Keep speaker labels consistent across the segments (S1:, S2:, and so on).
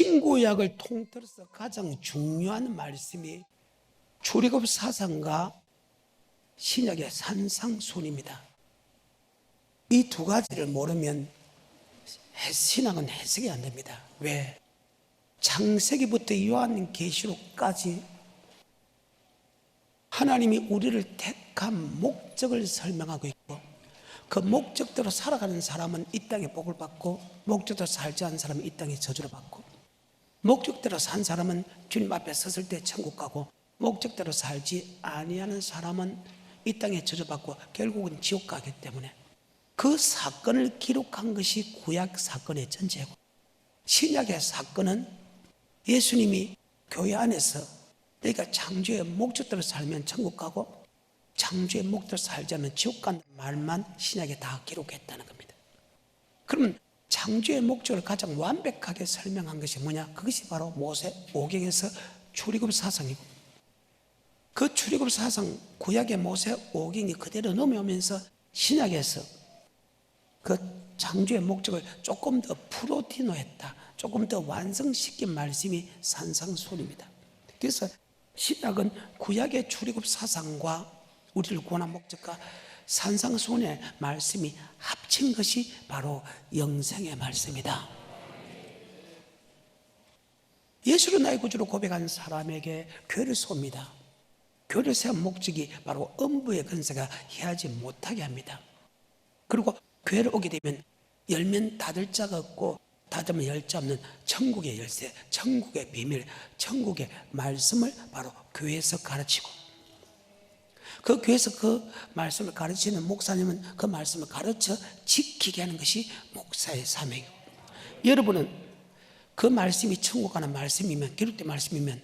S1: 신구약을 통틀어서 가장 중요한 말씀이 출애굽 사상과 신약의 산상순입니다. 이 두 가지를 모르면 신앙은 해석이 안 됩니다. 왜? 창세기부터 요한계시록까지 하나님이 우리를 택한 목적을 설명하고 있고, 그 목적대로 살아가는 사람은 이 땅에 복을 받고, 목적대로 살지 않은 사람은 이 땅에 저주를 받고, 목적대로 산 사람은 주님 앞에 섰을 때 천국 가고, 목적대로 살지 아니하는 사람은 이 땅에 저주받고 결국은 지옥 가기 때문에 그 사건을 기록한 것이 구약 사건의 전체고, 신약의 사건은 예수님이 교회 안에서 그러니까 창조의 목적대로 살면 천국 가고 창조의 목적대로 살지 않으면 지옥 간다는 말만 신약에 다 기록했다는 겁니다. 그러면 창조의 목적을 가장 완벽하게 설명한 것이 뭐냐? 그것이 바로 모세오경에서 출애굽 사상이고, 그 출애굽 사상 구약의 모세오경이 그대로 넘어오면서 신약에서 그 창조의 목적을 조금 더 프로디노했다, 조금 더 완성시킨 말씀이 산상순입니다. 그래서 신약은 구약의 출애굽 사상과 우리를 구원한 목적과 산상순의 말씀이 합친 것이 바로 영생의 말씀이다. 예수를 나의 구주로 고백한 사람에게 교회를 쏩니다. 교회를 세운 목적이 바로 음부의 권세가 해하지 못하게 합니다. 그리고 교회를 오게 되면 열면 닫을 자가 없고 닫으면 열 자 없는 천국의 열쇠, 천국의 비밀, 천국의 말씀을 바로 교회에서 가르치고, 그 교회에서 그 말씀을 가르치는 목사님은 그 말씀을 가르쳐 지키게 하는 것이 목사의 사명이고, 여러분은 그 말씀이 천국 가는 말씀이면, 기록된 말씀이면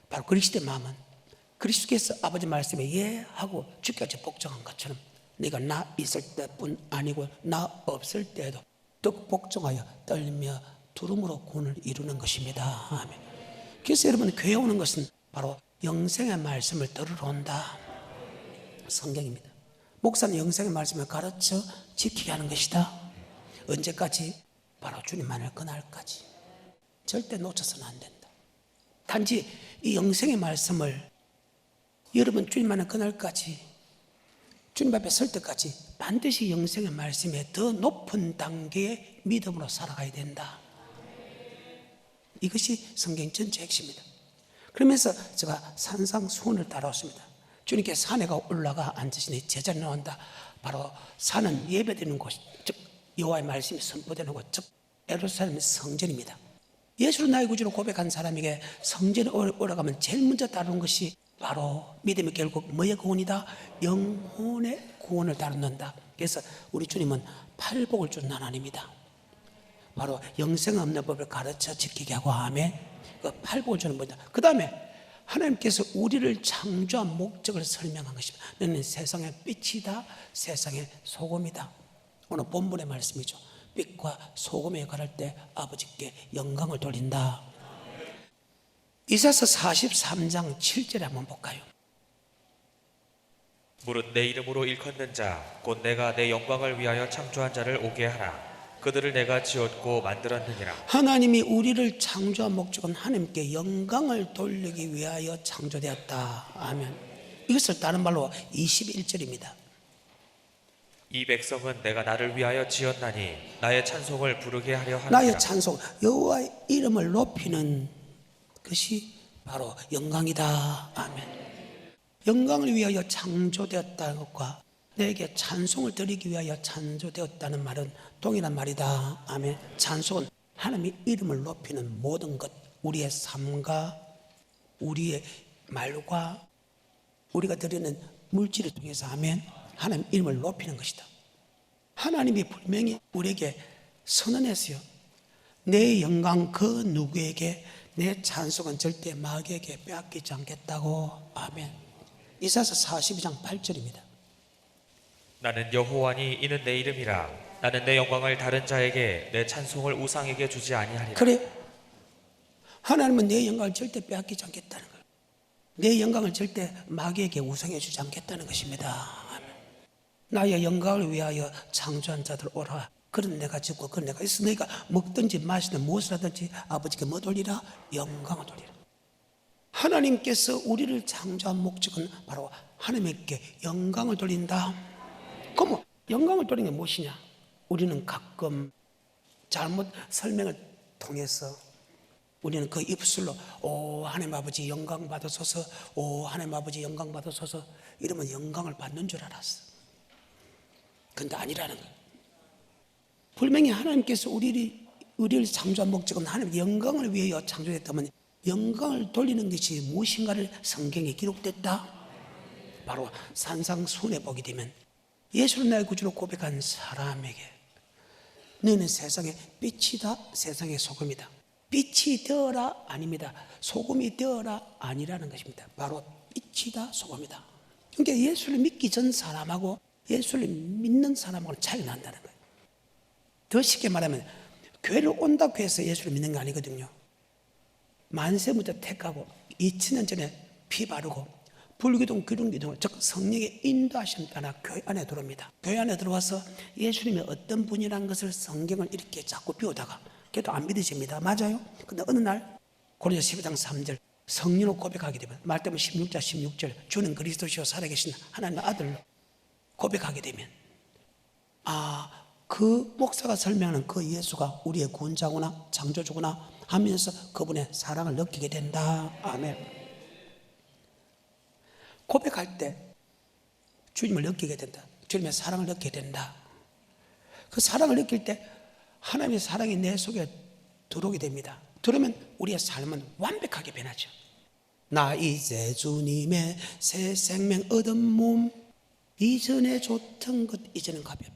S1: 바로 그리스도의 마음은 그리스도께서 아버지 말씀에 예 하고 주께서 복종한 것처럼 네가 나 있을 때뿐 아니고 나 없을 때에도 또 복종하여 떨며 두름으로 구원을 이루는 것입니다. 아멘. 그래서 여러분, 교회 오는 것은 바로 영생의 말씀을 들으러 온다, 성경입니다. 목사는 영생의 말씀을 가르쳐 지키게 하는 것이다. 언제까지? 바로 주님 만날 그날까지. 절대 놓쳐서는 안 된다. 단지 이 영생의 말씀을 여러분 주님 만날 그날까지, 주님 앞에 설 때까지 반드시 영생의 말씀에 더 높은 단계의 믿음으로 살아가야 된다. 이것이 성경 전체 핵심입니다. 그러면서 제가 산상수훈을 따라왔습니다. 주님께 산에 올라가 앉으시니 제자리 나온다. 바로 산은 예배드리는 곳, 즉 여호와의 말씀이 선포되는 곳, 즉 예루살렘의 성전입니다. 예수를 나의 구주로 고백한 사람에게 성전에 올라가면 제일 먼저 다루는 것이 바로 믿음이 결국 뭐의 구원이다? 영혼의 구원을 다룬다. 그래서 우리 주님은 팔복을 주는 하나님입니다. 바로 영생 없는 법을 가르쳐 지키게 하고, 아멘. 그 팔복을 주는 분이다. 그 다음에 하나님께서 우리를 창조한 목적을 설명한 것입니다. 너는 세상의 빛이다, 세상의 소금이다. 오늘 본문의 말씀이죠. 빛과 소금의 역할을 할 때 아버지께 영광을 돌린다. 이사야서 43장 7절에 한번 볼까요?
S2: 무릇 내 이름으로 일컫는 자 곧 내가 내 영광을 위하여 창조한 자를 오게 하라. 그들을 내가 지었고 만들었느니라.
S1: 하나님이 우리를 창조한 목적은 하나님께 영광을 돌리기 위하여 창조되었다. 아멘. 이것을 다른 말로 21절입니다.
S2: 이 백성은 내가 나를 위하여 지었나니 나의 찬송을 부르게 하려 하느니라.
S1: 나의 찬송, 여호와의 이름을 높이는 것이 바로 영광이다. 아멘. 영광을 위하여 창조되었다는 것과 내게 찬송을 드리기 위하여 창조되었다는 말은 동일한 말이다. 아멘. 찬송은 하나님의 이름을 높이는 모든 것, 우리의 삶과 우리의 말과 우리가 드리는 물질을 통해서, 아멘, 하나님 이름을 높이는 것이다. 하나님이 분명히 우리에게 선언했어요. 내 영광 그 누구에게, 내 찬송은 절대 마귀에게 빼앗기지 않겠다고. 아멘. 이사야서 42장 8절입니다.
S2: 나는 여호와니 이는 내 이름이라. 나는 내 영광을 다른 자에게 내 찬송을 우상에게 주지 아니하리라.
S1: 그래, 하나님은 내 영광을 절대 빼앗기지 않겠다는 거예요. 내 영광을 절대 마귀에게 우상해 주지 않겠다는 것입니다. 아멘. 나의 영광을 위하여 창조한 자들 오라. 그런 내가 짓고 그런 내가 있어. 너희가 먹든지 마시든 무엇을 하든지 아버지께 뭐 돌리라? 영광을 돌리라. 하나님께서 우리를 창조한 목적은 바로 하나님께 영광을 돌린다. 그럼 영광을 돌리는 게 무엇이냐? 우리는 가끔 잘못 설명을 통해서 우리는 그 입술로 오 하나님 아버지 영광 받으소서, 오 하나님 아버지 영광 받으소서 이러면 영광을 받는 줄 알았어. 근데 아니라는 거예요. 분명히 하나님께서 우리를 창조한 목적은 하나님의 영광을 위하여 창조했다면 영광을 돌리는 것이 무엇인가를 성경에 기록됐다. 바로 산상순에 보게 되면 예수를 나의 구주로 고백한 사람에게 너는 세상의 빛이다, 세상의 소금이다. 빛이 되어라 아닙니다. 소금이 되어라 아니라는 것입니다. 바로 빛이다, 소금이다. 그러니까 예수를 믿기 전 사람하고 예수를 믿는 사람하고는 차이가 난다는 거예요. 더 쉽게 말하면 교회를 온다고 해서 예수를 믿는 게 아니거든요. 만세부터 택하고 2000년 전에 피 바르고 불기둥, 기둥기둥을 즉 성령의 인도하심 따라 교회 안에 들어옵니다. 교회 안에 들어와서 예수님이 어떤 분이라는 것을 성경을 이렇게 자꾸 비우다가 걔도 안 믿으십니다. 맞아요? 근데 어느 날 고린도서 12장 3절 성령으로 고백하게 되면 말씀은 16장 16절 주는 그리스도시요 살아계신 하나님의 아들로 고백하게 되면 그 목사가 설명하는 그 예수가 우리의 구원자구나 창조주구나 하면서 그분의 사랑을 느끼게 된다. 아멘. 고백할 때 주님을 느끼게 된다. 주님의 사랑을 느끼게 된다. 그 사랑을 느낄 때 하나님의 사랑이 내 속에 들어오게 됩니다. 그러면 우리의 삶은 완벽하게 변하죠. 나 이제 주님의 새 생명 얻은 몸 이전에 좋던 것 이제는 가볍다.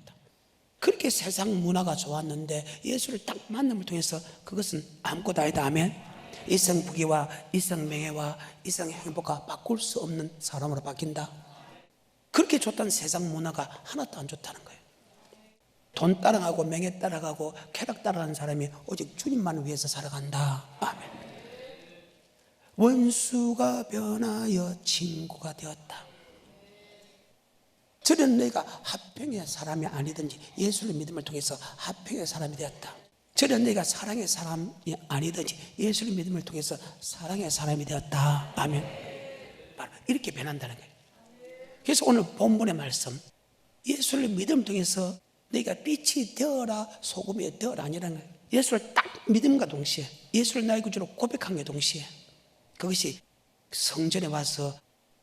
S1: 그렇게 세상 문화가 좋았는데 예수를 딱 만남을 통해서 그것은 아무것도 아니다. 아멘. 이성부귀와 이성명예와 이성행복과 바꿀 수 없는 사람으로 바뀐다. 그렇게 좋다는 세상 문화가 하나도 안 좋다는 거예요. 돈 따라가고 명예 따라가고 쾌락 따라가는 사람이 오직 주님만을 위해서 살아간다. 아멘. 원수가 변하여 친구가 되었다. 저는 너희가 화평의 사람이 아니든지 예수를 믿음을 통해서 화평의 사람이 되었다. 저는 너희가 사랑의 사람이 아니든지 예수를 믿음을 통해서 사랑의 사람이 되었다. 아멘. 바로 이렇게 변한다는 거예요. 그래서 오늘 본문의 말씀 예수를 믿음을 통해서 너희가 빛이 되어라 소금이 되어라 아니라는 거예요. 예수를 딱 믿음과 동시에 예수를 나의 구주로 고백한 게 동시에 그것이 성전에 와서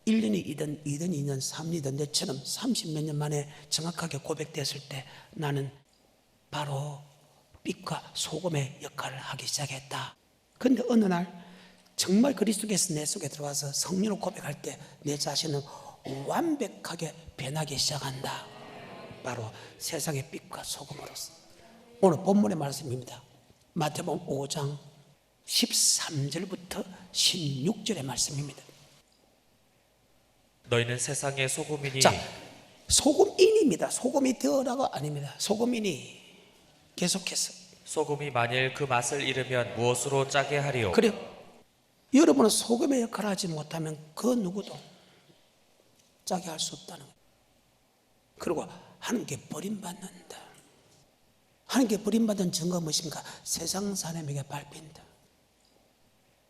S1: 1년이 2년, 3년이든 내처럼 30몇 년 만에 정확하게 고백됐을 때 나는 바로 빛과 소금의 역할을 하기 시작했다. 그런데 어느 날 정말 그리스도께서 내 속에 들어와서 성령으로 고백할 때 내 자신은 완벽하게 변하기 시작한다. 바로 세상의 빛과 소금으로서. 오늘 본문의 말씀입니다. 마태복음 5장 13절부터 16절의 말씀입니다.
S2: 너희는 세상의 소금이니.
S1: 자, 소금인입니다. 소금이 되어라가 아닙니다. 소금인이 계속해서
S2: 소금이 만일 그 맛을 잃으면 무엇으로 짜게 하리요?
S1: 그래요. 여러분은 소금의 역할을 하지 못하면 그 누구도 짜게 할 수 없다는 거예요. 그리고 하나님께 버림받는다. 하나님께 버림받은 증거가 무엇입니까? 세상 사람에게 밟힌다.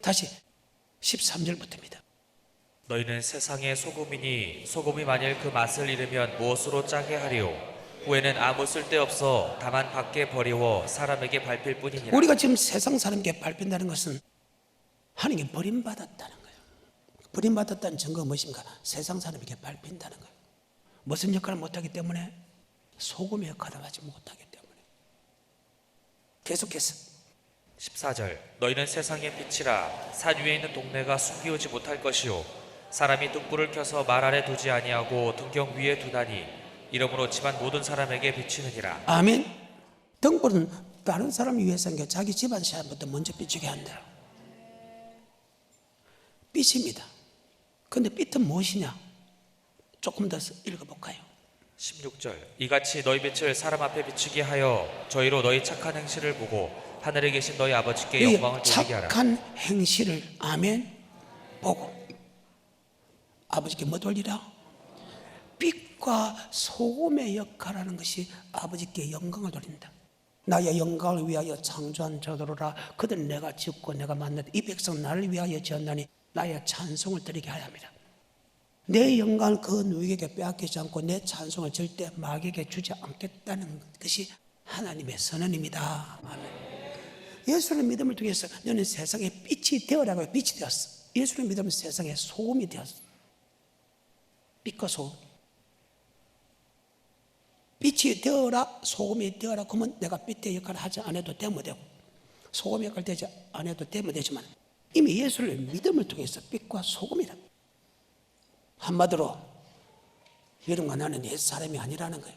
S1: 다시 13절부터입니다.
S2: 너희는 세상의 소금이니 소금이 만일 그 맛을 잃으면 무엇으로 짜게 하리요? 후에는 아무 쓸데없어 다만 밖에 버리워 사람에게 밟힐 뿐이니라.
S1: 우리가 지금 세상 사람에게 밟힌다는 것은 하나님께 버림받았다는 거예요. 버림받았다는 증거가 무엇입니까? 세상 사람에게 밟힌다는 거예요. 무슨 역할을 못하기 때문에? 소금의 역할을 하지 못하기 때문에. 계속해서
S2: 14절 너희는 세상의 빛이라. 산 위에 있는 동네가 숨기우지 못할 것이요 사람이 등불을 켜서 말 아래 두지 아니하고 등경 위에 두나니 이러므로 집안 모든 사람에게 비치느니라.
S1: 아멘. 등불은 다른 사람을 위해서 한 게 자기 집안 사람부터 먼저 비추게 한다. 빛입니다. 그런데 빛은 무엇이냐? 조금 더 읽어볼까요?
S2: 16절 이같이 너희 빛을 사람 앞에 비추게 하여 저희로 너희 착한 행실을 보고 하늘에 계신 너희 아버지께 영광을 돌리게 하라.
S1: 착한 행실을 아멘 보고 아버지께 뭐 돌리라? 빛과 소금의 역할을 하는 것이 아버지께 영광을 돌린다. 나의 영광을 위하여 창조한 자도로라. 그들은 내가 짓고 내가 만든 이 백성 나를 위하여 지었나니 나의 찬송을 드리게 하려 함이라. 내 영광을 그 누구에게 빼앗기지 않고 내 찬송을 절대 마귀에게 주지 않겠다는 것이 하나님의 선언입니다. 아멘. 예수를 믿음을 통해서 너는 세상에 빛이 되어라고. 빛이 되었어. 예수를 믿으면 세상에 소금이 되었어. 빛과 소금. 빛이 되어라, 소금이 되어라. 그러면 내가 빛의 역할을 하지 않아도 되면 되고, 소금 역할을 되지 않아도 되면 되지만, 이미 예수를 믿음을 통해서 빛과 소금이라. 한마디로 여러분과 나는 옛 사람이 아니라는 거예요.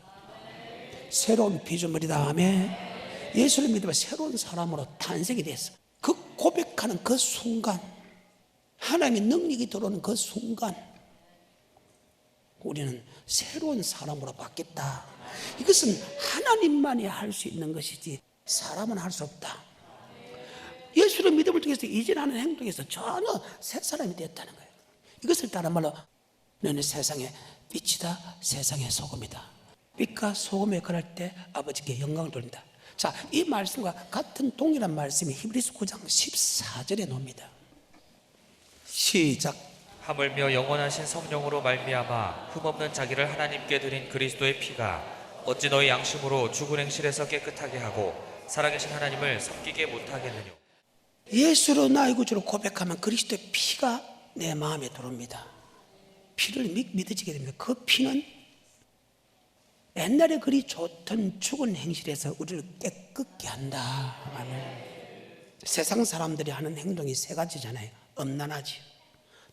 S1: 새로운 피조물이다. 아멘. 예수를 믿으면 새로운 사람으로 탄생이 됐어. 그 고백하는 그 순간, 하나님의 능력이 들어오는 그 순간, 우리는 새로운 사람으로 바뀌었다. 이것은 하나님만이 할 수 있는 것이지 사람은 할 수 없다. 예수를 믿음을 통해서 이전하는 행동에서 전혀 새 사람이 되었다는 거예요. 이것을 다른 말로 너는 세상의 빛이다, 세상의 소금이다. 빛과 소금의 역할을 할 때 아버지께 영광을 돌린다. 자, 이 말씀과 같은 동일한 말씀이 히브리서 9장 14절에 나옵니다. 시작.
S2: 하물며 영원하신 성령으로 말미암아 흠없는 자기를 하나님께 드린 그리스도의 피가 어찌 너희 양심으로 죽은 행실에서 깨끗하게 하고 살아계신 하나님을 섬기게 못하겠느냐.
S1: 예수로 나의 구주로 고백하면 그리스도의 피가 내 마음에 들어옵니다. 피를 믿어지게 됩니다. 그 피는 옛날에 그리 좋던 죽은 행실에서 우리를 깨끗게 한다. 아멘. 세상 사람들이 하는 행동이 세 가지잖아요. 음란하지,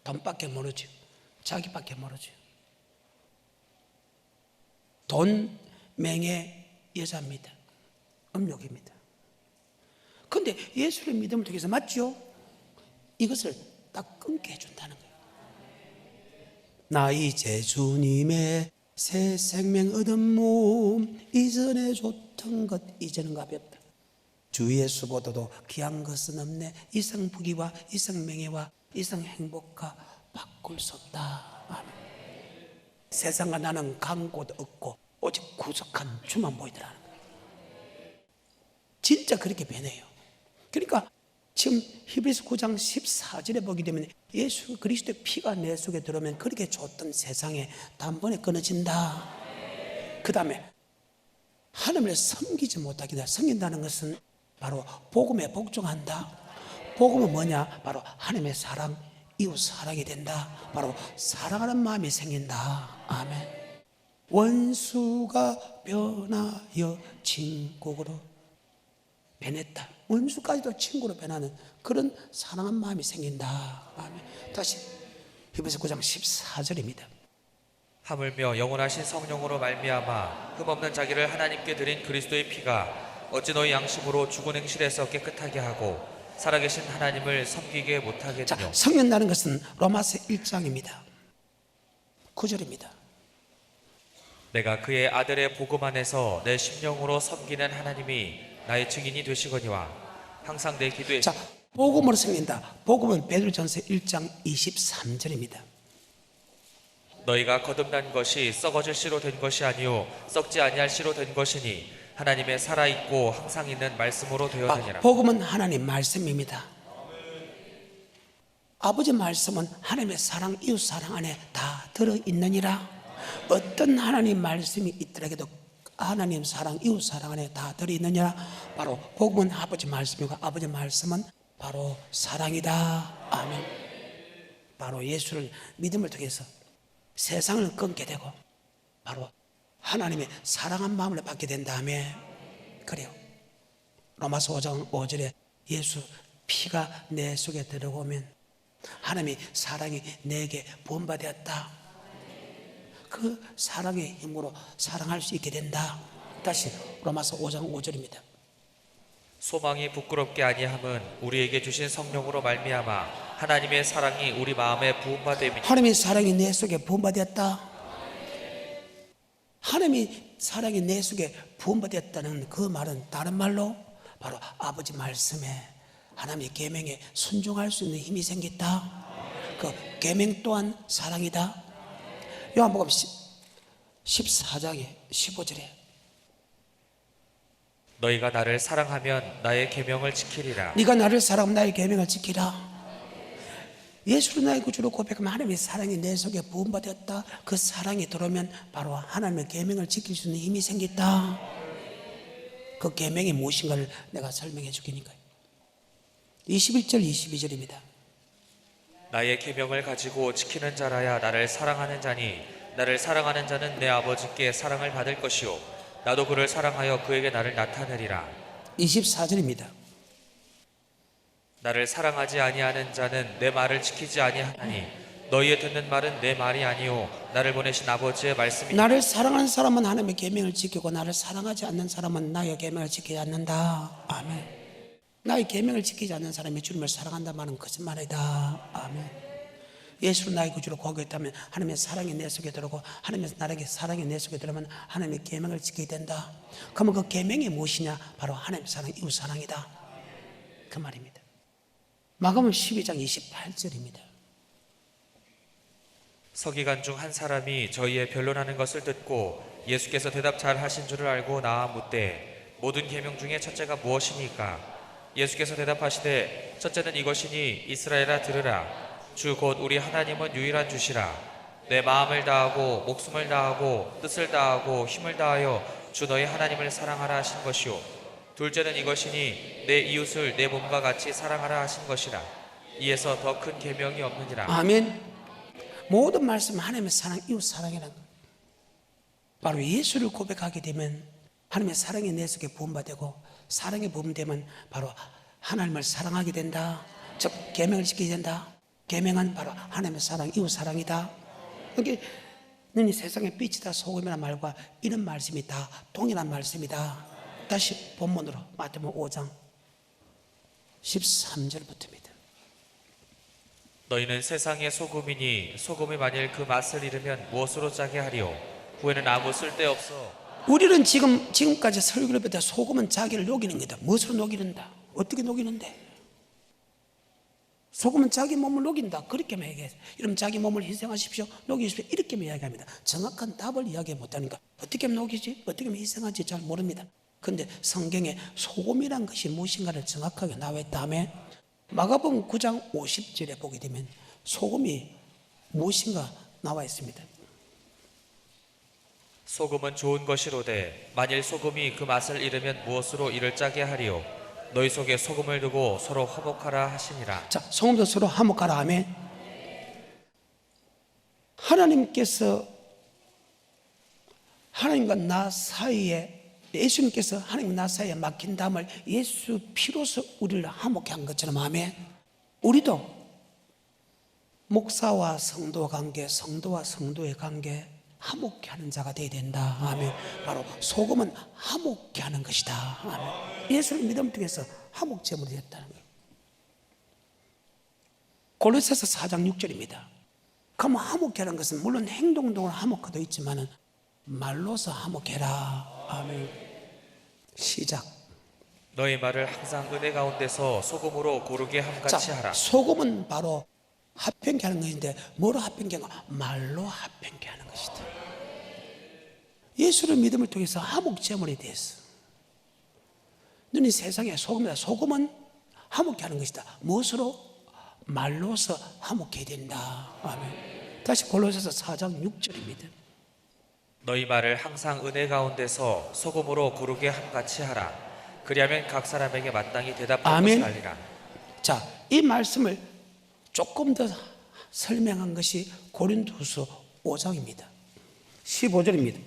S1: 돈밖에 모르지, 자기밖에 모르지. 돈, 명예, 여자입니다. 음욕입니다. 그런데 예수를 믿음을 통해서 맞죠? 이것을 딱 끊게 해준다는 거예요. 나 이제 주님의 새 생명 얻은 몸, 이전에 좋던 것 이제는 가볍다. 주 예수보다도 귀한 것은 없네. 이상 부귀와 이상 명예와 이상 행복과 바꿀 수 없다. 아멘. 세상과 나는 간 곳 없고 오직 구속한 주만 보이더라는 거예요. 진짜 그렇게 변해요. 그러니까 지금 히브리서 9장 14절에 보게 되면 예수 그리스도의 피가 내 속에 들어오면 그렇게 좋던 세상에 단번에 끊어진다. 그 다음에 하나님을 섬기지 못하게 돼. 섬긴다는 것은 바로 복음에 복종한다. 복음은 뭐냐? 바로 하나님의 사랑, 이웃 사랑이 된다. 바로 사랑하는 마음이 생긴다. 아멘. 원수가 변하여 친구로 변했다. 원수까지도 친구로 변하는 그런 사랑한 마음이 생긴다. 아멘. 다시 히브리서 9장 14절입니다.
S2: 하물며 영원하신 성령으로 말미암아 흠없는 자기를 하나님께 드린 그리스도의 피가 어찌 너희 양심으로 죽은 행실에서 깨끗하게 하고 살아계신 하나님을 섬기게 못하겠느냐.
S1: 자, 섬긴다는 것은 로마서 1장입니다. 9절입니다.
S2: 내가 그의 아들의 복음 안에서 내 심령으로 섬기는 하나님이 나의 증인이 되시거니와 항상 내 기도에.
S1: 자, 복음으로 섬긴다. 복음은 베드로전서 1장 23절입니다.
S2: 너희가 거듭난 것이 썩어질 씨로 된 것이 아니요 썩지 아니할 씨로 된 것이니 하나님의 살아있고 항상 있는 말씀으로 되었느니라.
S1: 복음은 하나님 말씀입니다. 아버지 말씀은 하나님의 사랑, 이웃 사랑 안에 다 들어있느니라. 어떤 하나님 말씀이 있더라도 하나님 사랑, 이웃 사랑 안에 다 들어있느니라. 바로 복음은 아버지 말씀이고 아버지 말씀은 바로 사랑이다. 아멘. 바로 예수를 믿음을 통해서 세상을 끊게 되고 바로 하나님의 사랑한 마음을 받게 된 다음에 그래요. 로마서 5장 5절에 예수 피가 내 속에 들어오면 하나님의 사랑이 내게 부음받았다. 그 사랑의 힘으로 사랑할 수 있게 된다. 다시 로마서 5장 5절입니다.
S2: 소망이 부끄럽게 아니함은 우리에게 주신 성령으로 말미암아 하나님의 사랑이 우리 마음에 부음받음이니.
S1: 하나님의 사랑이 내 속에 부음받았다. 하나님의 사랑이 내 속에 부음받았다는 그 말은 다른 말로 바로 아버지 말씀에 하나님의 계명에 순종할 수 있는 힘이 생겼다. 그 계명 또한 사랑이다. 요한복음 14장에 15절에
S2: 너희가 나를 사랑하면 나의 계명을 지키리라.
S1: 네가 나를 사랑하면 나의 계명을 지키라. 예수를 나의 구주로 고백하면 하나님의 사랑이 내 속에 부음받았다. 그 사랑이 들어오면 바로 하나님의 계명을 지킬 수 있는 힘이 생겼다. 그 계명이 무엇인가를 내가 설명해 주기니까요. 21절 22절입니다.
S2: 나의 계명을 가지고 지키는 자라야 나를 사랑하는 자니 나를 사랑하는 자는 내 아버지께 사랑을 받을 것이요 나도 그를 사랑하여 그에게 나를 나타내리라.
S1: 24절입니다.
S2: 나를 사랑하지 아니하는 자는 내 말을 지키지 아니하나니 너희의 듣는 말은 내 말이 아니요 나를 보내신 아버지의 말씀이니라.
S1: 나를 사랑하는 사람은 하나님의 계명을 지키고 나를 사랑하지 않는 사람은 나의 계명을 지키지 않는다. 아멘. 나의 계명을 지키지 않는 사람이 주님을 사랑한다 말은 거짓말이다. 아멘. 예수를 나의 구주로 고백했다면 하나님의 사랑이 내 속에 들어오고 하나님의 나에게 사랑이 내 속에 들어오면 하나님의 계명을 지키게 된다. 그러면 그 계명이 무엇이냐? 바로 하나님의 사랑, 이웃 사랑이다. 그 말입니다. 마가복음 12장 28절입니다.
S2: 서기관 중 한 사람이 저희의 변론하는 것을 듣고 예수께서 대답 잘 하신 줄을 알고 나와 묻되 모든 계명 중에 첫째가 무엇이니까? 예수께서 대답하시되 첫째는 이것이니 이스라엘아 들으라. 주 곧 우리 하나님은 유일한 주시라. 내 마음을 다하고 목숨을 다하고 뜻을 다하고 힘을 다하여 주 너희 하나님을 사랑하라 하신 것이요 둘째는 이것이니 내 이웃을 내 몸과 같이 사랑하라 하신 것이라. 이에서 더 큰 계명이 없느니라.
S1: 아멘. 모든 말씀 하나님의 사랑, 이웃 사랑이라는 것. 바로 예수를 고백하게 되면 하나님의 사랑이 내 속에 부음받고 사랑이 부음되면 바로 하나님을 사랑하게 된다. 즉 계명을 지키게 된다. 계명은 바로 하나님의 사랑, 이웃 사랑이다. 그게 너희 세상의 빛이다 소금이라는 말과 이런 말씀이 다 동일한 말씀이다. 다시 본문으로 마태복음 5장 13절부터입니다.
S2: 너희는 세상의 소금이니 소금이 만일 그 맛을 잃으면 무엇으로 짜게 하리요? 후에는 아무 쓸데없어.
S1: 우리는 지금까지 설교를 볼 때 소금은 자기를 녹이는 거다. 무엇으로 녹이는다? 어떻게 녹이는데? 소금은 자기 몸을 녹인다. 그렇게만 얘기해요. 이러면 자기 몸을 희생하십시오. 녹이십시오. 이렇게만 이야기합니다. 정확한 답을 이야기 못하니까 어떻게 하면 녹이지? 어떻게 하면 희생하지? 잘 모릅니다. 그런데 성경에 소금이란 것이 무엇인가를 정확하게 나와 있다며 마가복음 9장 50절에 보게 되면 소금이 무엇인가 나와 있습니다.
S2: 소금은 좋은 것이로되 만일 소금이 그 맛을 잃으면 무엇으로 이를 짜게 하리요? 너희 속에 소금을 두고 서로 화목하라 하시니라.
S1: 자, 소금도 서로 화목하라 하며 하나님께서 하나님과 나 사이에 예수님께서 하나님과 나 사이에 막힌 담을 예수 피로서 우리를 화목케 한 것처럼 하며 우리도 목사와 성도 관계, 성도와 성도의 관계 화목케 하는 자가 되어야 된다. 아멘. 바로 소금은 화목케 하는 것이다. 아멘. 예수를 믿음 통해서 화목 제물이 됐다는 거예요. 골로새서 4장 6절입니다. 그럼 화목케 하는 것은 물론 행동으로 화목해도 있지만은 말로서 화목해라. 아멘. 시작.
S2: 너희 말을 항상 은혜 가운데서 소금으로 고르게 함같이 하라.
S1: 소금은 바로 합평케 하는 것인데 뭐로 합평케 하는 거? 말로 합평케 하는 것이다. 예수를 믿음을 통해서 화목 제물이 됐어. 너희 세상에 소금이다. 소금은 화목케 하는 것이다. 무엇으로? 말로서 화목해야 된다. 아멘. 다시 골로새서 4장 6절입니다.
S2: 너희 말을 항상 은혜 가운데서 소금으로 고르게 함같이 하라. 그리하면 각 사람에게 마땅히 대답할
S1: 아멘.
S2: 것을 알리라.
S1: 자, 이 말씀을 조금 더 설명한 것이 고린도서 5장입니다. 15절입니다.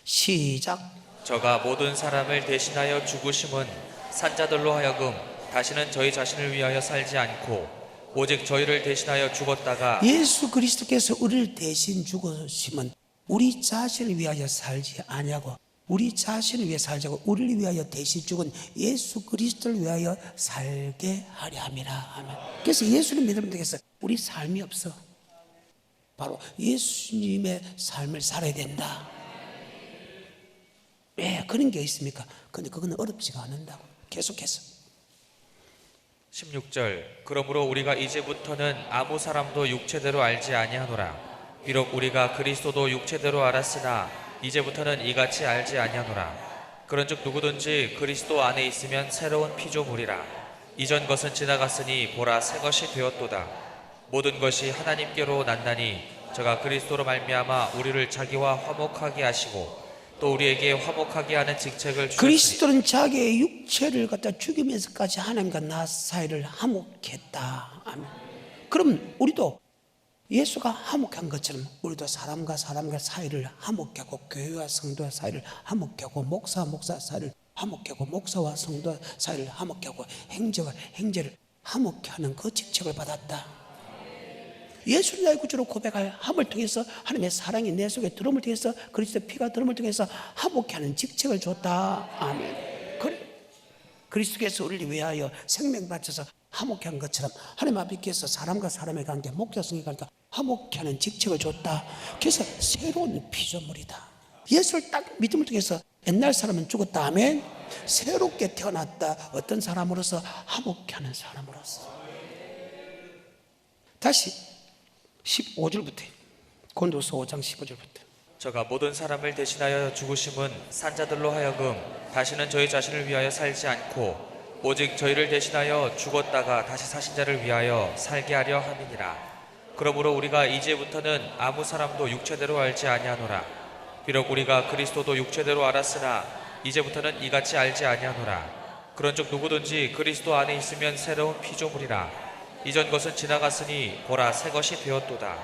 S1: 시작.
S2: 저가 모든 사람을 대신하여 죽으심은 산자들로 하여금 다시는 저희 자신을 위하여 살지 않고 오직 저희를 대신하여 죽었다가
S1: 예수 그리스도께서 우리를 대신 죽으시면 우리 자신을 위하여 살지 아니하고 우리 자신을 위해 살자고 우리를 위하여 대신 죽은 예수 그리스도를 위하여 살게 하려 함이라. 아멘. 그래서 예수를 믿으면 되겠어. 우리 삶이 없어. 바로 예수님의 삶을 살아야 된다. 왜 그런 게 있습니까? 근데 그거는 어렵지가 않는다고. 계속해서
S2: 16절 그러므로 우리가 이제부터는 아무 사람도 육체대로 알지 아니하노라. 비록 우리가 그리스도도 육체대로 알았으나 이제부터는 이같이 알지 아니하노라. 그런즉 누구든지 그리스도 안에 있으면 새로운 피조물이라. 이전 것은 지나갔으니 보라 새 것이 되었도다. 모든 것이 하나님께로 났나니 저가 그리스도로 말미암아 우리를 자기와 화목하게 하시고 또 우리에게 화목하게 하는 직책을 주셨으니.
S1: 그리스도는 자기의 육체를 갖다 죽이면서까지 하나님과 나 사이를 화목했다. 아멘. 그럼 우리도 예수가 화목한 것처럼 우리도 사람과 사이를 화목해 하고, 교회와 성도와 사이를 화목해 하고, 목사와 목사 사이를 화목해 하고, 목사와 성도 사이를 화목해 하고, 형제와 형제를 화목해 하는 그 직책을 받았다. 예수를 나의 구주로 고백할 함을 통해서 하나님의 사랑이 내 속에 들어옴을 통해서, 그리스도의 피가 들어옴을 통해서 화목해 하는 직책을 줬다. 아멘. 그래, 그리스도께서 우리를 위하여 생명 바쳐서 화목해 한 것처럼 하나님 아버지께서 사람과 사람의 관계, 목자 성의 관계 화목해 하는 직책을 줬다. 그래서 새로운 피조물이다. 예수를 딱 믿음을 통해서 옛날 사람은 죽었다. 아멘. 새롭게 태어났다. 어떤 사람으로서? 화목해 하는 사람으로서. 다시 15절부터, 고린도서 5장 15절부터.
S2: 저가 모든 사람을 대신하여 죽으심은 산자들로 하여금 다시는 저희 자신을 위하여 살지 않고 오직 저희를 대신하여 죽었다가 다시 사신 자를 위하여 살게 하려 함이니라. 그러므로 우리가 이제부터는 아무 사람도 육체대로 알지 아니하노라. 비록 우리가 그리스도도 육체대로 알았으나 이제부터는 이같이 알지 아니하노라. 그런즉 누구든지 그리스도 안에 있으면 새로운 피조물이라. 이전 것은 지나갔으니 보라 새 것이 되었도다.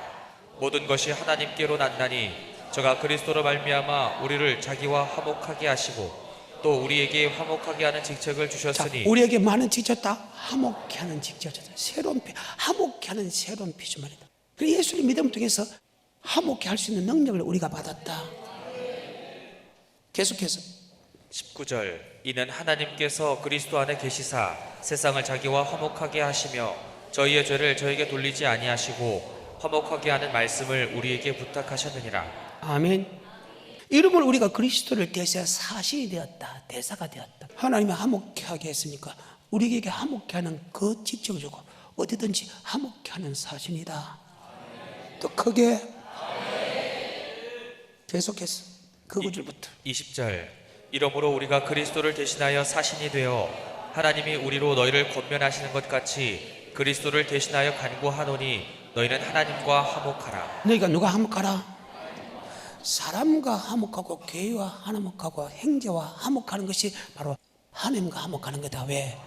S2: 모든 것이 하나님께로 났나니 저가 그리스도로 말미암아 우리를 자기와 화목하게 하시고 또 우리에게 화목하게 하는 직책을 주셨으니.
S1: 자, 우리에게 많은 직책 다 화목케 하는 직책을 줬다. 새로운 화목케 하는 새로운 피조물이다. 그래서 예수를 믿음을 통해서 화목케 할 수 있는 능력을 우리가 받았다. 계속해서
S2: 19절. 이는 하나님께서 그리스도 안에 계시사 세상을 자기와 화목하게 하시며 저희의 죄를 저에게 돌리지 아니하시고 화목하게 하는 말씀을 우리에게 부탁하셨느니라.
S1: 아멘. 이름을 우리가 그리스도를 대신해 사신이 되었다. 대사가 되었다. 하나님이 화목케 하게 했으니까 우리에게 화목케 하는 그 직책을 주고 어디든지 화목케 하는 사신이다. 또 크게 계속해서 그 구절부터
S2: 20절. 이러므로 우리가 그리스도를 대신하여 사신이 되어 하나님이 우리로 너희를 권면하시는 것 같이 그리스도를 대신하여 간구하노니 너희는 하나님과 화목하라.
S1: 너희가 누가 화목하라? 사람과 화목하고 교회와 화목하고 형제와 화목하는 것이 바로 하나님과 화목하는 거다. 왜?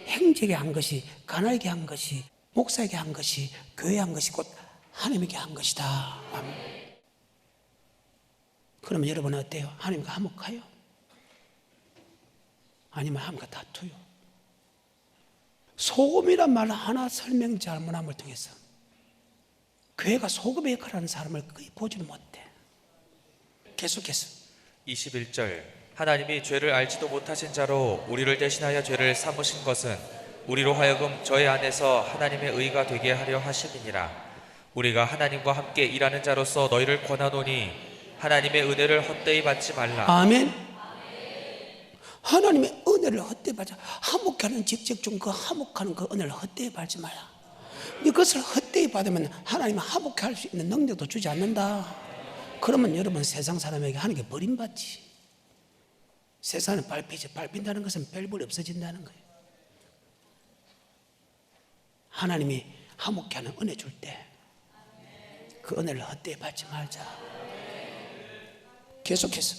S1: 형제에게 한 것이, 가나에게 한 것이, 목사에게 한 것이, 교회에 한 것이 곧 하나님에게 한 것이다. 그러면 여러분은 어때요? 하나님과 화목해요? 아니면 하나님과 다투요? 소금이란 말 하나 설명 잘못함을 통해서 교회가 소금의 역할을 하는 사람을 거의 보지는 못해. 계속해서
S2: 21절. 하나님이 죄를 알지도 못하신 자로 우리를 대신하여 죄를 삼으신 것은 우리로 하여금 저희 안에서 하나님의 의가 되게 하려 하심이니라. 우리가 하나님과 함께 일하는 자로서 너희를 권하노니 하나님의 은혜를 헛되이 받지 말라.
S1: 아멘. 하나님의 은혜를 헛되이 받지, 화목하는 직책 중 그 화목하는 그 은혜를 헛되이 받지 말라. 이것을 헛되이 받으면 하나님은 화목할 수 있는 능력도 주지 않는다. 그러면 여러분 세상 사람에게 하는 게 버림받지. 세상은 밟히지. 밟힌다는 것은 별볼이 없어진다는 거예요. 하나님이 화목케 하는 은혜 줄 때 그 은혜를 헛되이 받지 말자. 계속해서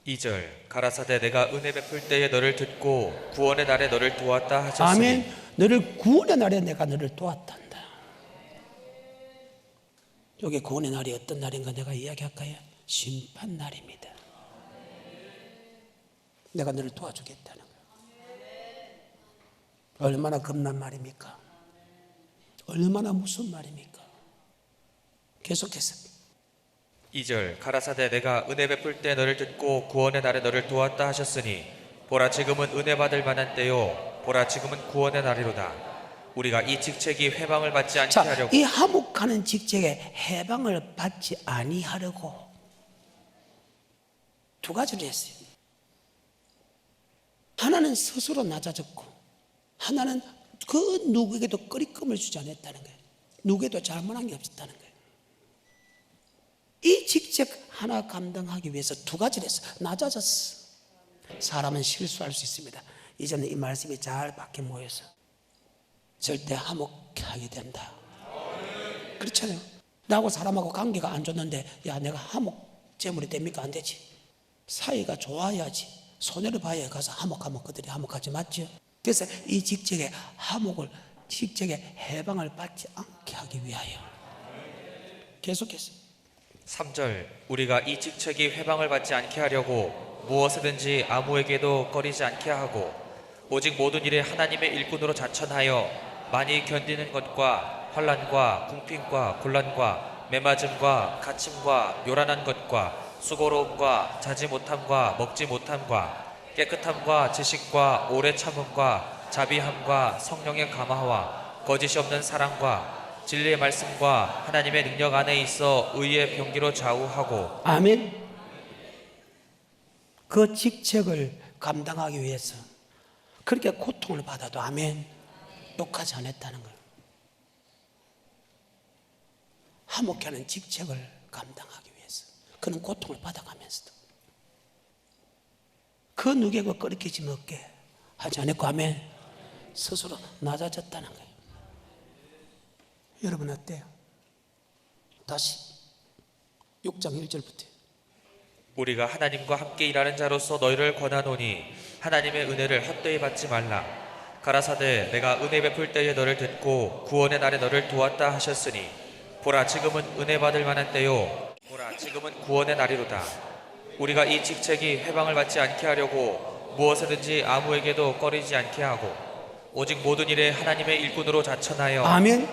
S2: 2절. 가라사대 내가 은혜 베풀 때에 너를 듣고 구원의 날에 너를 도왔다 하셨으니.
S1: 아멘. 너를 구원의 날에 내가 너를 도왔단다. 여기 구원의 날이 어떤 날인가 내가 이야기할까요? 심판 날입니다. 내가 너를 도와주겠다는 거예요. 얼마나 겁난 말입니까? 얼마나 무슨 말입니까? 계속해서
S2: 2절. 가라사대 내가 은혜 베풀 때 너를 듣고 구원의 날에 너를 도왔다 하셨으니 보라 지금은 은혜 받을 만한 때요 보라 지금은 구원의 날이로다. 우리가 이 직책이 회방을 받지 않게
S1: 자,
S2: 하려고.
S1: 이 화목하는 직책에 해방을 받지 아니하려고 두 가지를 했어요. 하나는 스스로 낮아졌고 하나는 그 누구에게도 꺼리낌을 주지 않았다는 거예요. 누구에도 잘못한 게 없었다는 거예요. 이 직책 하나 감당하기 위해서 두 가지를 했어. 낮아졌어. 사람은 실수할 수 있습니다. 이제는 이 말씀이 잘 박혀 모여서 절대 화목하게 된다. 그렇잖아요. 나하고 사람하고 관계가 안 좋는데 야 내가 화목 제물이 됩니까? 안 되지. 사이가 좋아야지. 손해를 봐야 가서 화목하면 그들이 화목하지. 맞죠? 그래서 이 직책의 화목을, 직책의 해방을 받지 않게 하기 위하여 계속해서
S2: 3절 우리가 이 직책이 회방을 받지 않게 하려고 무엇이든지 아무에게도 꺼리지 않게 하고 오직 모든 일에 하나님의 일꾼으로 자천하여 많이 견디는 것과 환난과 궁핍과 곤란과 매맞음과 갇힘과 요란한 것과 수고로움과 자지 못함과 먹지 못함과 깨끗함과 지식과 오래 참음과 자비함과 성령의 감화와 거짓이 없는 사랑과 진리의 말씀과 하나님의 능력 안에 있어 의의 병기로 좌우하고.
S1: 아멘. 그 직책을 감당하기 위해서 그렇게 고통을 받아도 아멘 욕하지 않았다는 거예요. 화목케 하는 직책을 감당하기 위해서 그는 고통을 받아가면서도 그 누구에게 꺼리끼지 먹게 하지 않았고 아멘 스스로 낮아졌다는 거예요. 여러분 어때요? 다시 6장 1절부터
S2: 우리가 하나님과 함께 일하는 자로서 너희를 권하노니 하나님의 은혜를 헛되이 받지 말라. 가라사대 내가 은혜 베풀 때에 너를 듣고 구원의 날에 너를 도왔다 하셨으니 보라 지금은 은혜 받을 만한 때요 보라 지금은 구원의 날이로다. 우리가 이 직책이 회방을 받지 않게 하려고 무엇이든지 아무에게도 꺼리지 않게 하고 오직 모든 일에 하나님의 일꾼으로 자천하여.
S1: 아멘.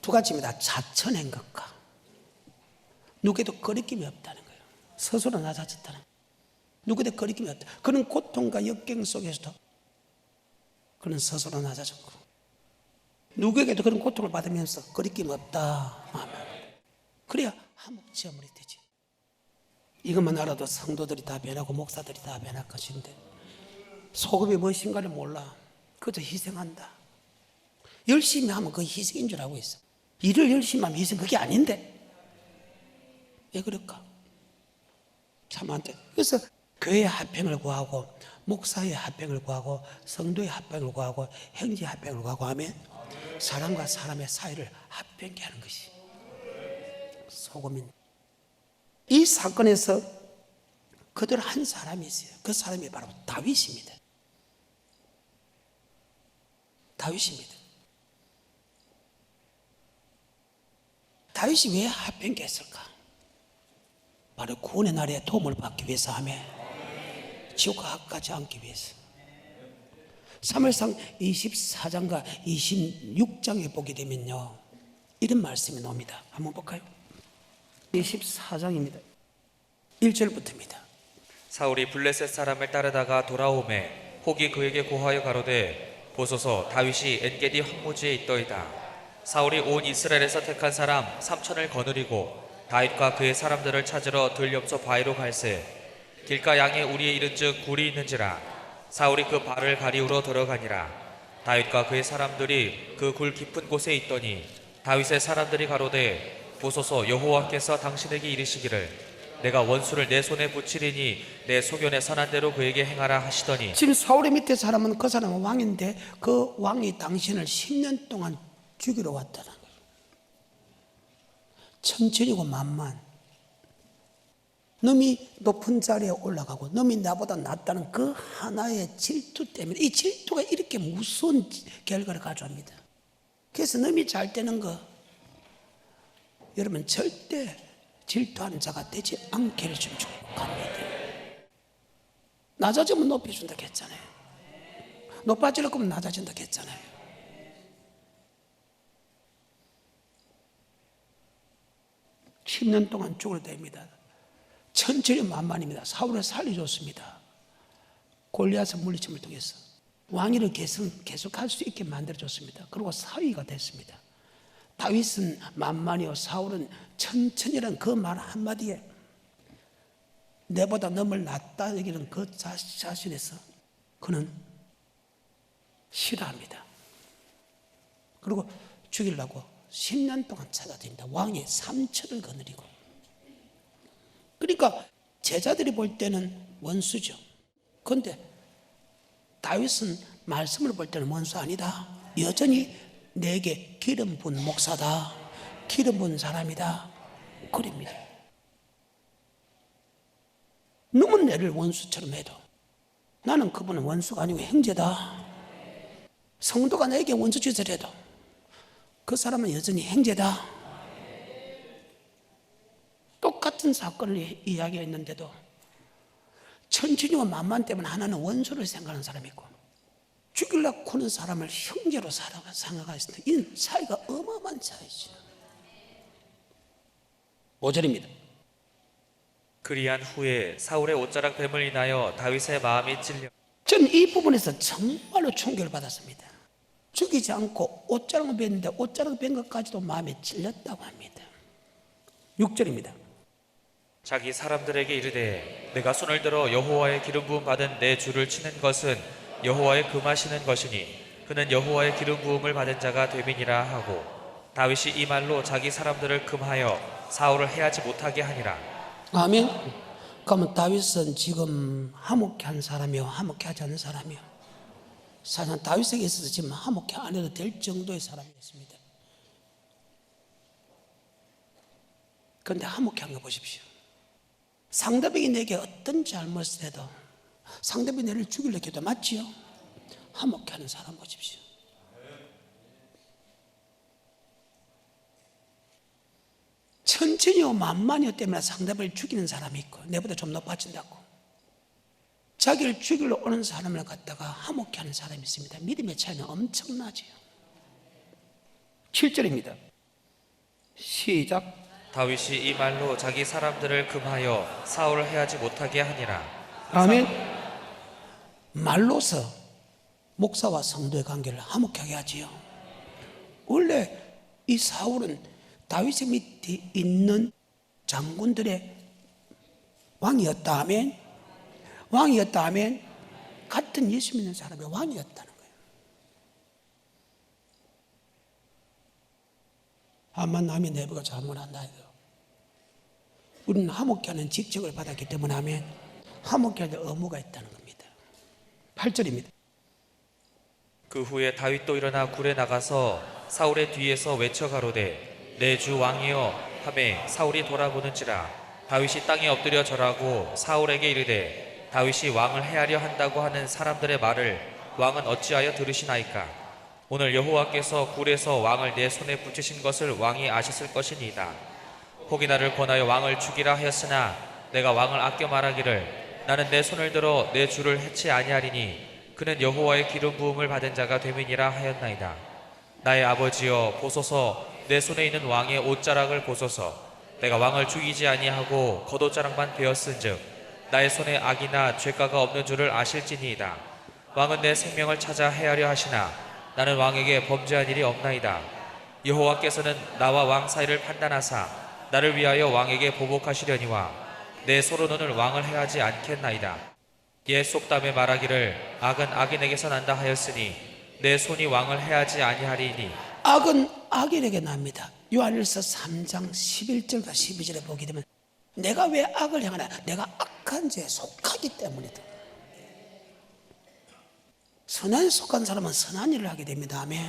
S1: 두 가지입니다. 자천한 것과 누구에도 거리낌이 없다는 거예요. 스스로 낮아졌다는 거예요. 누구에도 거리낌이 없다. 그는 고통과 역경 속에서도 그는 스스로 낮아졌고 누구에게도 그런 고통을 받으면서 거리낌 없다. 아멘. 그래야 화목제물이 되지. 이것만 알아도 성도들이 다 변하고 목사들이 다 변할 것인데 소금이 무엇인가를 몰라. 그저 희생한다. 열심히 하면 그게 희생인 줄 알고 있어. 일을 열심히 하면 희생 그게 아닌데 왜 그럴까? 참 안 돼. 그래서 교회의 합평을 구하고 목사의 합평을 구하고 성도의 합평을 구하고 형제 합평을 구하고 하면 사람과 사람의 사이를 합평케 하는 것이 소금인. 이 사건에서 그들 한 사람이 있어요. 그 사람이 바로 다윗입니다. 다윗입니다. 다윗이 왜 합평케 했을까? 바로 구원의 날에 도움을 받기 위해서 하며 지옥과 악까지 않기 위해서. 사무엘상 24장과 26장에 보게 되면요 이런 말씀이 나옵니다. 한번 볼까요? 24장입니다. 1절부터입니다.
S2: 사울이 블레셋 사람을 따르다가 돌아오매 혹이 그에게 고하여 가로되 보소서 다윗이 엔게디 황무지에 있더이다. 사울이 온 이스라엘에서 택한 사람 3천을 거느리고 다윗과 그의 사람들을 찾으러 들염소 바위로 갈새 길가 양에 우리에 이른즉 굴이 있는지라. 사울이 그 발을 가리우러 들어가니라. 다윗과 그의 사람들이 그 굴 깊은 곳에 있더니 다윗의 사람들이 가로되 보소서 여호와께서 당신에게 이르시기를 내가 원수를 내 손에 붙이리니 내 소견에 선한 대로 그에게 행하라 하시더니.
S1: 지금 사울의 밑에 사람은 그 사람은 왕인데 그 왕이 당신을 10년 동안 죽이러 왔다는 거예요. 천천히고 만만. 놈이 높은 자리에 올라가고 놈이 나보다 낫다는 그 하나의 질투 때문에 이 질투가 이렇게 무서운 결과를 가져옵니다. 그래서 놈이 잘 되는 거 여러분 절대 질투하는 자가 되지 않기를 좀 축복합니다. 낮아지면 높여준다 했잖아요. 높아지려고 하면 낮아진다 했잖아요. 십 년 동안 죽을 때입니다. 천천히 만만입니다. 사울을 살려줬습니다. 골리앗을 물리침을 통해서 왕위를 계속할 수 있게 만들어줬습니다. 그리고 사위가 됐습니다. 다윗은 만만이요 사울은 천천히라는 그 말 한마디에 내보다 너를 낫다 여기는 그 자신에서 그는 싫어합니다. 그리고 죽이려고 10년 동안 찾아다닙니다. 왕의 3천을 거느리고. 그러니까 제자들이 볼 때는 원수죠. 그런데 다윗은 말씀을 볼 때는 원수 아니다. 여전히 내게 기름 부은 목사다. 기름 부은 사람이다. 그럽니다. 누군 내를 원수처럼 해도 나는 그분은 원수가 아니고 형제다. 성도가 내게 원수 짓을 해도 그 사람은 여전히 형제다. 똑같은 사건을 이야기했는데도 천진이와 만만 때문에 하나는 원수를 생각하는 사람이 있고 죽이려고 하는 사람을 형제로 생각할 수 있는 이 차이가 어마어마한 차이죠. 5절입니다.
S2: 그리한 후에 사울의 옷자락 뱀을 인하여 다윗의 마음이 찔려
S1: 저는 이 부분에서 정말로 충격을 받았습니다. 죽이지 않고 옷자락을 뺐는데 옷자락을 뺀 것까지도 마음에 찔렸다고 합니다. 6절입니다.
S2: 자기 사람들에게 이르되 내가 손을 들어 여호와의 기름 부음 받은 내 주를 치는 것은 여호와의 금하시는 것이니 그는 여호와의 기름 부음을 받은 자가 됨이니라 하고 다윗이 이 말로 자기 사람들을 금하여 사울을 해하지 못하게 하니라.
S1: 아멘. 그러면 다윗은 지금 화목해 한 사람이요, 화목해 하지 않는 사람이요. 사실 다윗에게 있어서 지금 화목해 안 해도 될 정도의 사람이었습니다. 그런데 화목해 한 거 보십시오. 상대방이 내게 어떤 잘못을 해도 상대방이 내를 죽이려고 해도 맞지요? 화목해 하는 사람 보십시오. 천천히요 만만히요 때문에 상대방을 죽이는 사람이 있고 내보다 좀 높아진다고 자기를 죽이려 오는 사람을 갖다가 화목해 하는 사람이 있습니다. 믿음의 차이는 엄청나지요. 7절입니다. 시작.
S2: 다윗이 이 말로 자기 사람들을 금하여 사울을 해하지 못하게 하니라.
S1: 아멘. 말로서 목사와 성도의 관계를 화목하게 하지요. 원래 이 사울은 다윗의 밑에 있는 장군들의 왕이었다 하면 왕이었다 하면 같은 예수 믿는 사람의 왕이었다는 거예요. 아마 남이 내부가 잘못한다 해도 우리는 화목케 하는 직책을 받았기 때문에 하면 화목케 할 의무가 있다는 겁니다. 8절입니다.
S2: 그 후에 다윗도 일어나 굴에 나가서 사울의 뒤에서 외쳐 가로되 내 주 왕이여 하매 사울이 돌아보는지라 다윗이 땅에 엎드려 절하고 사울에게 이르되 다윗이 왕을 해하려 한다고 하는 사람들의 말을 왕은 어찌하여 들으시나이까. 오늘 여호와께서 굴에서 왕을 내 손에 붙이신 것을 왕이 아셨을 것이니이다. 혹이 나를 권하여 왕을 죽이라 하였으나 내가 왕을 아껴 말하기를 나는 내 손을 들어 내 주를 해치 아니하리니 그는 여호와의 기름 부음을 받은 자가 됨이니라 하였나이다. 나의 아버지여 보소서 내 손에 있는 왕의 옷자락을 보소서. 내가 왕을 죽이지 아니하고 겉옷자락만 베었은즉 나의 손에 악이나 죄가가 없는 줄을 아실지니이다. 왕은 내 생명을 찾아 해하려 하시나 나는 왕에게 범죄한 일이 없나이다. 여호와께서는 나와 왕 사이를 판단하사 나를 위하여 왕에게 보복하시려니와 내 소로눈을 왕을 해하지 않겠나이다. 옛 속담에 말하기를 악은 악인에게서 난다 하였으니 내 손이 왕을 해하지 아니하리니
S1: 악은 악인에게 납니다. 요한일서 3장 11절과 12절에 보게 되면 내가 왜 악을 행하나? 내가 악한 죄에 속하기 때문이다. 선한에 속한 사람은 선한 일을 하게 됩니다. 아멘.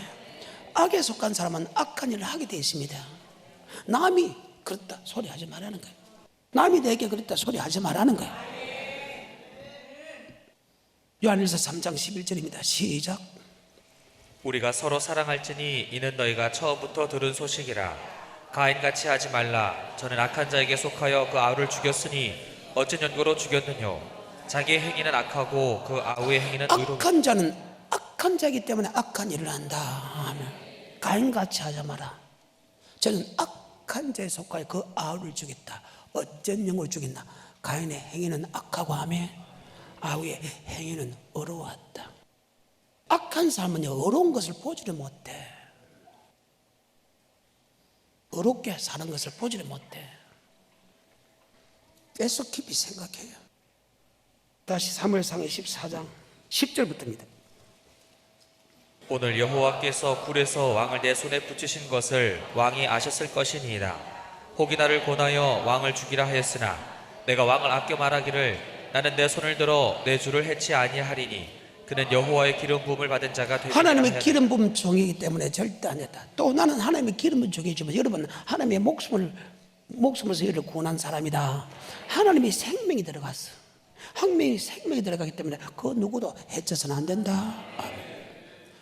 S1: 악에 속한 사람은 악한 일을 하게 되어 있습니다. 남이 그렇다 소리 하지 말라는 거예요. 남이 내게 그랬다 소리 하지 말라는 거예요. 요한일서 3장 11절입니다. 시작.
S2: 우리가 서로 사랑할지니 이는 너희가 처음부터 들은 소식이라. 가인같이 하지 말라. 저는 악한 자에게 속하여 그 아우를 죽였으니 어쩐 연고로 죽였느뇨. 자기의 행위는 악하고 그 아우의 행위는 의롭다.
S1: 악한 자는 악한 자이기 때문에 악한 일을 한다 하면 가인같이 하지 마라. 저는 악한 자에 속하여 그 아우를 죽였다. 어쩐 영으로 죽였나. 가인의 행위는 악하고 하며 아우의 행위는 어려웠다. 악한 사람은 어려운 것을 보지를 못해. 어렵게 사는 것을 보지를 못해. 계속 깊이 생각해요. 다시 사무엘상 14장 10절부터입니다.
S2: 오늘 여호와께서 굴에서 왕을 내 손에 붙이신 것을 왕이 아셨을 것이니이다. 혹이 나를 권하여 왕을 죽이라 하였으나 내가 왕을 아껴 말하기를 나는 내 손을 들어 내 주를 해치 아니하리니 그는 여호와의 기름 부음을 받은 자가 되리라.
S1: 하나님의 기름 부음 종이기 때문에 절대 안 했다. 또 나는 하나님의 기름 부음 종이지만 여러분 하나님의 목숨을 이를 구원한 사람이다. 하나님의 생명이 들어갔어. 하나님의 생명이 들어가기 때문에 그 누구도 해쳐서는 안 된다.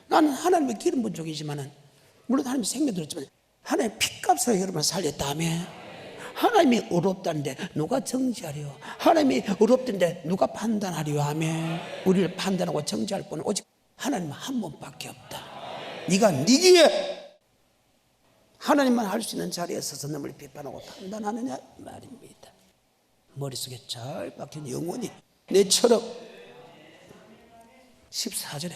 S1: 나는 하나님의 기름 부음 종이지만은 물론 하나님의 생명 들었지만 하나님의 피값으로 여러분을 살렸다며. 하나님이 의롭다는데 누가 정지하려? 하나님이 의롭다는데 누가 판단하려 하며? 우리를 판단하고 정지할 분은 오직 하나님 한 분밖에 없다. 네가 니기에 하나님만 할 수 있는 자리에 서서 남을 비판하고 판단하느냐 말입니다. 머릿속에 잘 박힌 영혼이 내처럼 14절에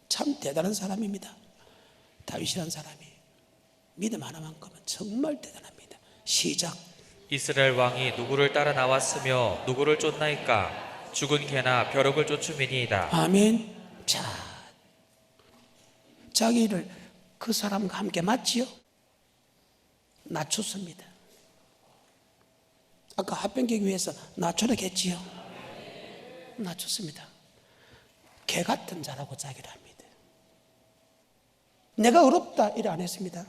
S1: 참 대단한 사람입니다. 다윗이라는 사람이 믿음 하나만큼은 정말 대단합니다. 시작.
S2: 이스라엘 왕이 누구를 따라 나왔으며 누구를 쫓나이까? 죽은 개나 벼룩을 쫓음이니이다.
S1: 아멘. 자, 자기를 그 사람과 함께 맞지요? 낮췄습니다. 아까 합병기 위해서 낮추라고 했지요? 낮췄습니다. 개 같은 자라고 자기를 합니다. 내가 어렵다 이래 안 했습니다.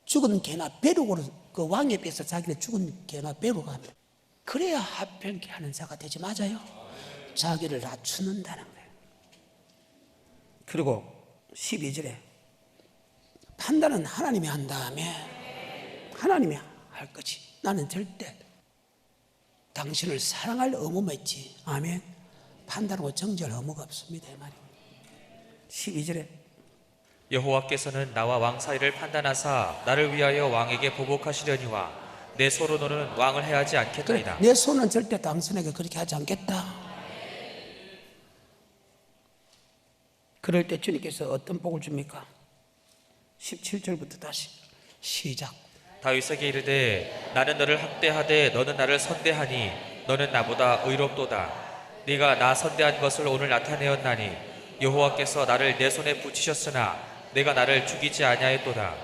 S1: 죽은 개나 벼룩으로 그 왕에 비해서 자기를 죽은 개나 벼룩으로 합니다. 그래야 합병기 하는 자가 되지. 맞아요? 자기를 낮추는다는 거예요. 그리고 12절에 판단은 하나님이 한 다음에 하나님이 할 거지. 나는 절대 당신을 사랑할 의무만 있지. 아멘. 판단하고 정죄할 의무가 없습니다. 이 말이에요. 12절에
S2: 여호와께서는 나와 왕 사이를 판단하사 나를 위하여 왕에게 보복하시려니와 내 소로노는 왕을 해하지 않겠나이다.
S1: 그래, 내 손은 절대 당신에게 그렇게 하지 않겠다. 그럴 때 주님께서 어떤 복을 줍니까? 17절부터 다시 시작.
S2: 다윗에게 이르되 나는 너를 학대하되 너는 나를 선대하니 너는 나보다 의롭도다. 네가 나 선대한 것을 오늘 나타내었나니 여호와께서 나를 내 손에 붙이셨으나 내가 나를 죽이지 아니하였도다.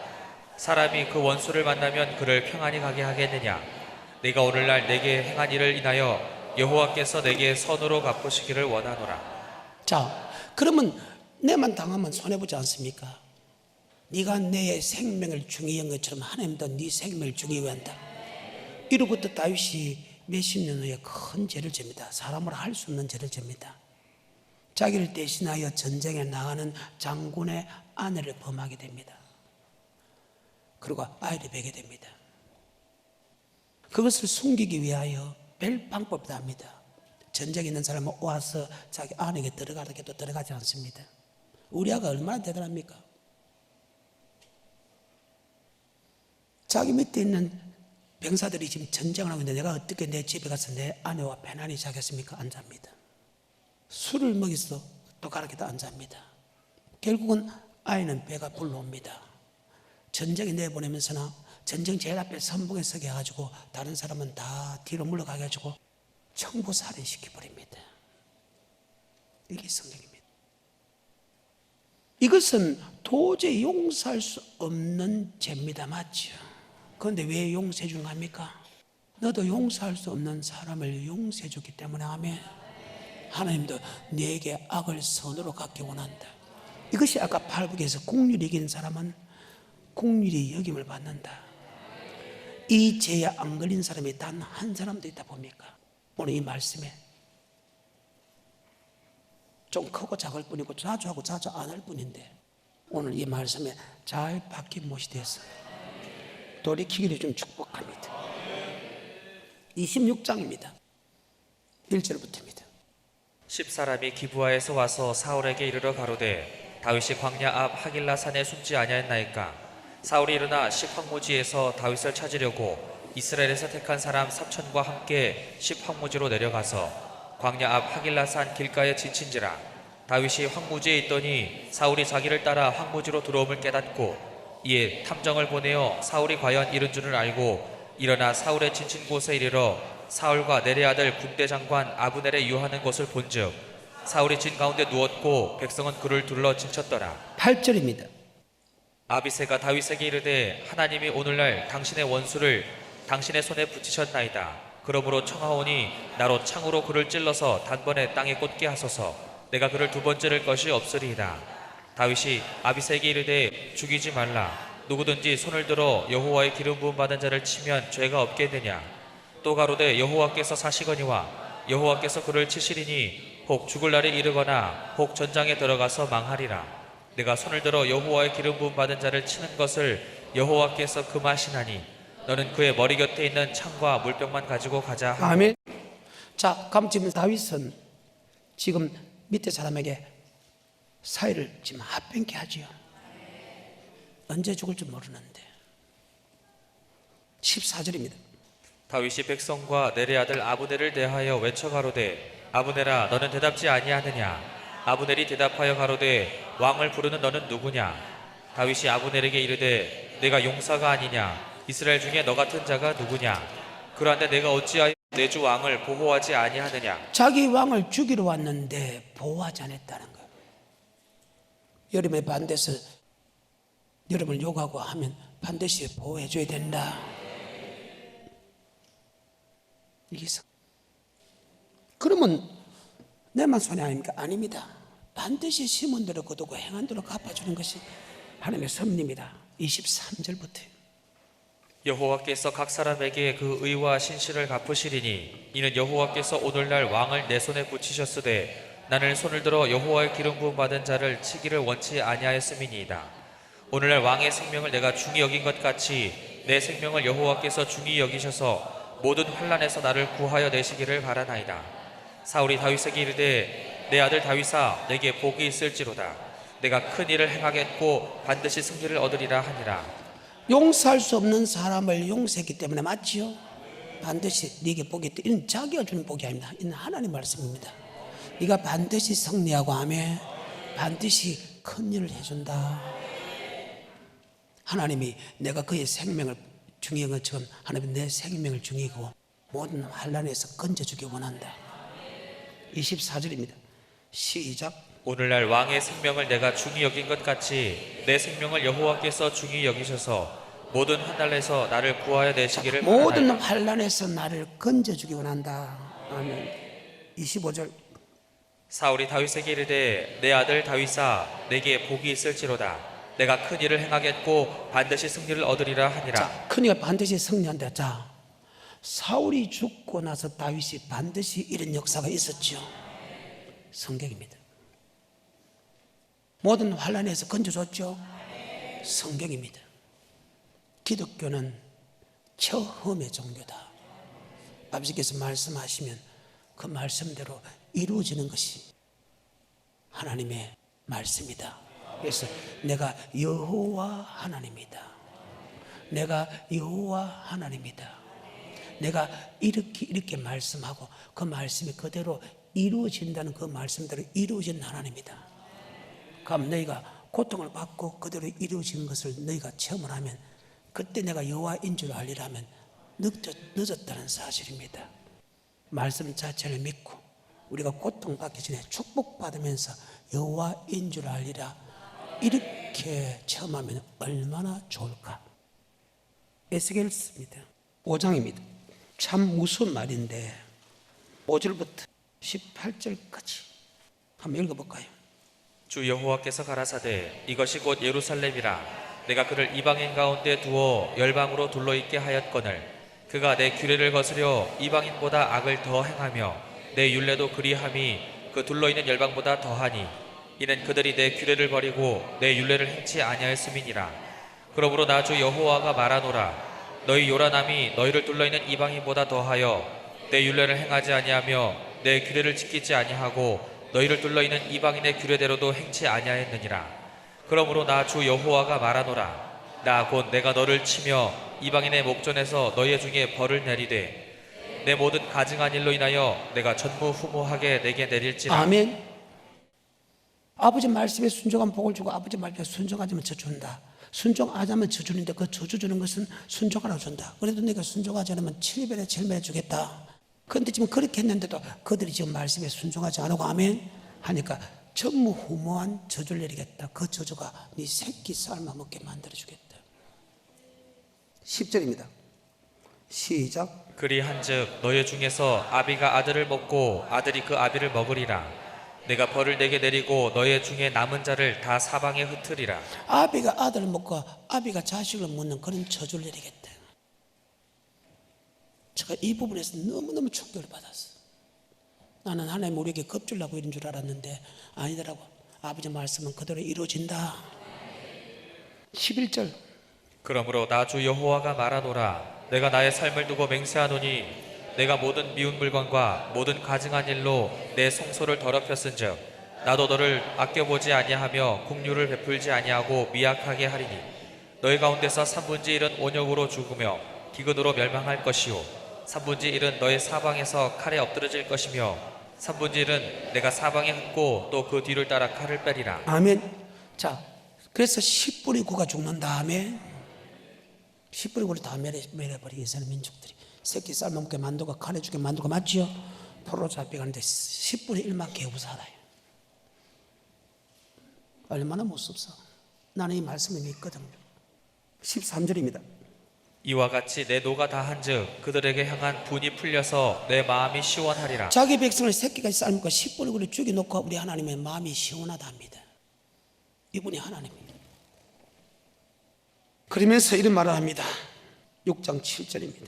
S2: 사람이 그 원수를 만나면 그를 평안히 가게 하겠느냐? 내가 오늘날 내게 행한 일을 인하여 여호와께서 내게 선으로 갚으시기를 원하노라.
S1: 자, 그러면 내만 당하면 손해보지 않습니까? 네가 내 생명을 중요히 한 것처럼 하나님도 네 생명을 중요히 한다. 이로부터 다윗이 몇십 년 후에 큰 죄를 집니다. 사람으로 할 수 없는 죄를 집니다. 자기를 대신하여 전쟁에 나가는 장군의 아내를 범하게 됩니다. 그리고 아이를 베게 됩니다. 그것을 숨기기 위하여 별 방법도 합니다. 전쟁에 있는 사람은 와서 자기 아내에게 들어가라 해도 들어가지 않습니다. 우리 아가 얼마나 대단합니까? 자기 밑에 있는 병사들이 지금 전쟁을 하고 있는데 내가 어떻게 내 집에 가서 내 아내와 편안히 자겠습니까? 안 잡니다. 술을 먹여서 또 가르쳐도 안 잡니다. 결국은 아이는 배가 불러옵니다. 전쟁에 내보내면서나 전쟁 제일 앞에 선봉에 서게 해가지고 다른 사람은 다 뒤로 물러가게 해가지고 청부살인시켜버립니다. 이게 성경입니다. 이것은 도저히 용서할 수 없는 죄입니다. 맞죠? 그런데 왜 용서해 주는 겁니까? 너도 용서할 수 없는 사람을 용서해 줬기 때문에 아멘. 하나님도 네게 악을 선으로 갚기 원한다. 이것이 아까 8북에서 국률이 이기는 사람은 국률이 여김을 받는다. 이 죄에 안 걸린 사람이 단 한 사람도 있다 봅니까? 오늘 이 말씀에 좀 크고 작을 뿐이고 자주 하고 자주 안 할 뿐인데 오늘 이 말씀에 잘 박힌 못이 돼서 돌이키기를 좀 축복합니다. 26장입니다. 1절부터입니다.
S2: 10사람이 기브아에서 와서 사울에게 이르러 가로되 다윗이 광야 앞 하길라 산에 숨지 아니하였나이까? 사울이 일어나 십황무지에서 다윗을 찾으려고 이스라엘에서 택한 사람 3천과 함께 십황무지로 내려가서 광야 앞 하길라 산 길가에 지친지라. 다윗이 황무지에 있더니 사울이 자기를 따라 황무지로 들어옴을 깨닫고 이에 탐정을 보내어 사울이 과연 이른 줄을 알고 일어나 사울의 지친 곳에 이르러 사울과 내레 아들 군대 장관 아브넬의 유하는 것을 본즉 사울이 진 가운데 누웠고 백성은 그를 둘러 진쳤더라.
S1: 8절입니다.
S2: 아비새가 다윗에게 이르되 하나님이 오늘날 당신의 원수를 당신의 손에 붙이셨나이다. 그러므로 청하오니 나로 창으로 그를 찔러서 단번에 땅에 꽂게 하소서. 내가 그를 두 번 찌를 것이 없으리이다. 다윗이 아비새에게 이르되 죽이지 말라. 누구든지 손을 들어 여호와의 기름 부음 받은 자를 치면 죄가 없겠느냐. 또 가로되 여호와께서 사시거니와 여호와께서 그를 치시리니 혹 죽을 날이 이르거나 혹 전장에 들어가서 망하리라. 내가 손을 들어 여호와의 기름 부음 받은 자를 치는 것을 여호와께서 금하시나니 너는 그의 머리 곁에 있는 창과 물병만 가지고 가자 하고.
S1: 아멘. 자, 그럼 지금 다윗은 지금 밑에 사람에게 사위를 지금 합병케 하지요. 언제 죽을지 모르는데. 14절입니다.
S2: 다윗이 백성과 넬의 아들 아브넬을 대하여 외쳐 가로되 아브넬아 너는 대답지 아니하느냐. 아브넬이 대답하여 가로되 왕을 부르는 너는 누구냐. 다윗이 아브넬에게 이르되 내가 용사가 아니냐. 이스라엘 중에 너 같은 자가 누구냐. 그러한데 내가 어찌하여 내 주 왕을 보호하지 아니하느냐.
S1: 자기 왕을 죽이러 왔는데 보호하지 않았다는 거예요. 여러분의 반대에서 여러분을 욕하고 하면 반드시 보호해 줘야 된다. 이게 그러면 내만 손해 아닙니까? 아닙니다. 반드시 심은 대로 거두고 행한 대로 갚아주는 것이 하나님의 섭리입니다. 23절부터
S2: 여호와께서 각 사람에게 그 의와 신실을 갚으시리니 이는 여호와께서 오늘날 왕을 내 손에 붙이셨으되 나는 손을 들어 여호와의 기름 부음 받은 자를 치기를 원치 아니하였음이니이다. 오늘날 왕의 생명을 내가 중히 여긴 것 같이 내 생명을 여호와께서 중히 여기셔서 모든 환난에서 나를 구하여 내시기를 바라나이다. 사울이 다윗에게 이르되 내 아들 다윗아 내게 복이 있을지로다. 내가 큰 일을 행하겠고 반드시 승리를 얻으리라 하니라.
S1: 용서할 수 없는 사람을 용서했기 때문에 맞지요? 반드시 네게 복이 있다. 이는 자기가 주는 복이 아닙니다. 이는 하나님 말씀입니다. 네가 반드시 승리하고 하면 반드시 큰 일을 해준다. 하나님이 내가 그의 생명을 중요한 것처럼 하나님이 내 생명을 중요하고 모든 환난에서 건져주기 원한다. 24절입니다. 시작.
S2: 오늘날 왕의 생명을 내가 중히 여긴 것 같이 내 생명을 여호와께서 중히 여기셔서 모든 환난에서 나를 구하여 내시기를
S1: 모든
S2: 바라나이다.
S1: 환난에서 나를 건져주기 원한다. 아멘. 25절.
S2: 사울이 다윗에게 이르되 내 아들 다윗아 내게 복이 있을지로다. 내가 큰 일을 행하겠고 반드시 승리를 얻으리라 하니라.
S1: 자, 큰이가 반드시 승리한다. 자, 사울이 죽고 나서 다윗이 반드시 이런 역사가 있었죠. 성경입니다. 모든 환난에서 건져줬죠. 성경입니다. 기독교는 처음의 종교다. 아버지께서 말씀하시면 그 말씀대로 이루어지는 것이 하나님의 말씀이다. 그래서 내가 여호와 하나님이다. 내가 여호와 하나님이다. 내가 이렇게 말씀하고 그 말씀이 그대로 이루어진다는 그 말씀대로 이루어진 하나님이다. 그럼 너희가 고통을 받고 그대로 이루어진 것을 너희가 체험을 하면 그때 내가 여호와인 줄 알리라면 늦었다는 사실입니다. 말씀 자체를 믿고 우리가 고통받기 전에 축복받으면서 여호와인 줄 알리라 이렇게 체험하면 얼마나 좋을까. 에스겔서입니다. 5장입니다. 참 무서운 말인데 5절부터 18절까지 한번 읽어볼까요?
S2: 주 여호와께서 가라사대 이것이 곧 예루살렘이라. 내가 그를 이방인 가운데 두어 열방으로 둘러있게 하였거늘 그가 내 규례를 거스려 이방인보다 악을 더 행하며 내 율례도 그리함이 그 둘러있는 열방보다 더하니 이는 그들이 내 규례를 버리고 내 율례를 행치 아니하였음이니라. 그러므로 나 주 여호와가 말하노라. 너희 요란함이 너희를 둘러있는 이방인보다 더하여 내 율례를 행하지 아니하며 내 규례를 지키지 아니하고 너희를 둘러있는 이방인의 규례대로도 행치 아니하였느니라. 그러므로 나 주 여호와가 말하노라. 나 곧 내가 너를 치며 이방인의 목전에서 너희 중에 벌을 내리되 내 모든 가증한 일로 인하여 내가 전무후무하게 내게 내릴지라.
S1: 아멘. 아버지 말씀에 순종한 복을 주고 아버지 말씀에 순종하자면 저준다. 순종하자면 저주는데 그 저주 주는 것은 순종하라고 준다. 그래도 내가 순종하지 않으면 7배에 7배에 주겠다. 그런데 지금 그렇게 했는데도 그들이 지금 말씀에 순종하지 않고 아멘 하니까 전무후무한 저주를 내리겠다. 그 저주가 네 새끼 삶아 먹게 만들어주겠다. 10절입니다. 시작.
S2: 그리한즉 너희 중에서 아비가 아들을 먹고 아들이 그 아비를 먹으리라. 내가 벌을 내게 내리고 너희 중에 남은 자를 다 사방에 흩으리라.
S1: 아비가 아들을 먹고 아비가 자식을 먹는 그런 저주를 내리겠다. 제가 이 부분에서 너무너무 충격을 받았어. 나는 하나님 우리에게 겁주려고 이런 줄 알았는데 아니더라고. 아버지 말씀은 그대로 이루어진다. 11절.
S2: 그러므로 나 주 여호와가 말하노라. 내가 나의 삶을 두고 맹세하노니 내가 모든 미운 물건과 모든 가증한 일로 내 성소를 더럽혔은즉 나도 너를 아껴보지 아니하며 긍휼을 베풀지 아니하고 미약하게 하리니 너희 가운데서 3분의 1은 온역으로 죽으며 기근으로 멸망할 것이요 3분의 1은 너희 사방에서 칼에 엎드러질 것이며 3분의 1은 내가 사방에 흩고 또 그 뒤를 따라 칼을 빼리라.
S1: 아멘. 자, 그래서 10분의 9가 죽는 다음에 10분의 9를 다 멸해버린 이스라엘 민족들이 새끼 삶아먹게 만두가 칼에 죽게 만두가 맞지요? 포로 잡혀가는데 10분의 1만 개고 살아요. 얼마나 무섭소. 나는 이 말씀을 믿거든요. 13절입니다.
S2: 이와 같이 내 노가 다한즉 그들에게 향한 분이 풀려서 내 마음이 시원하리라.
S1: 자기 백성을 새끼까지 삶고 10분의 9를 죽여놓고 우리 하나님의 마음이 시원하다 합니다. 이분이 하나님입니다. 그러면서 이런 말을 합니다. 6장 7절입니다.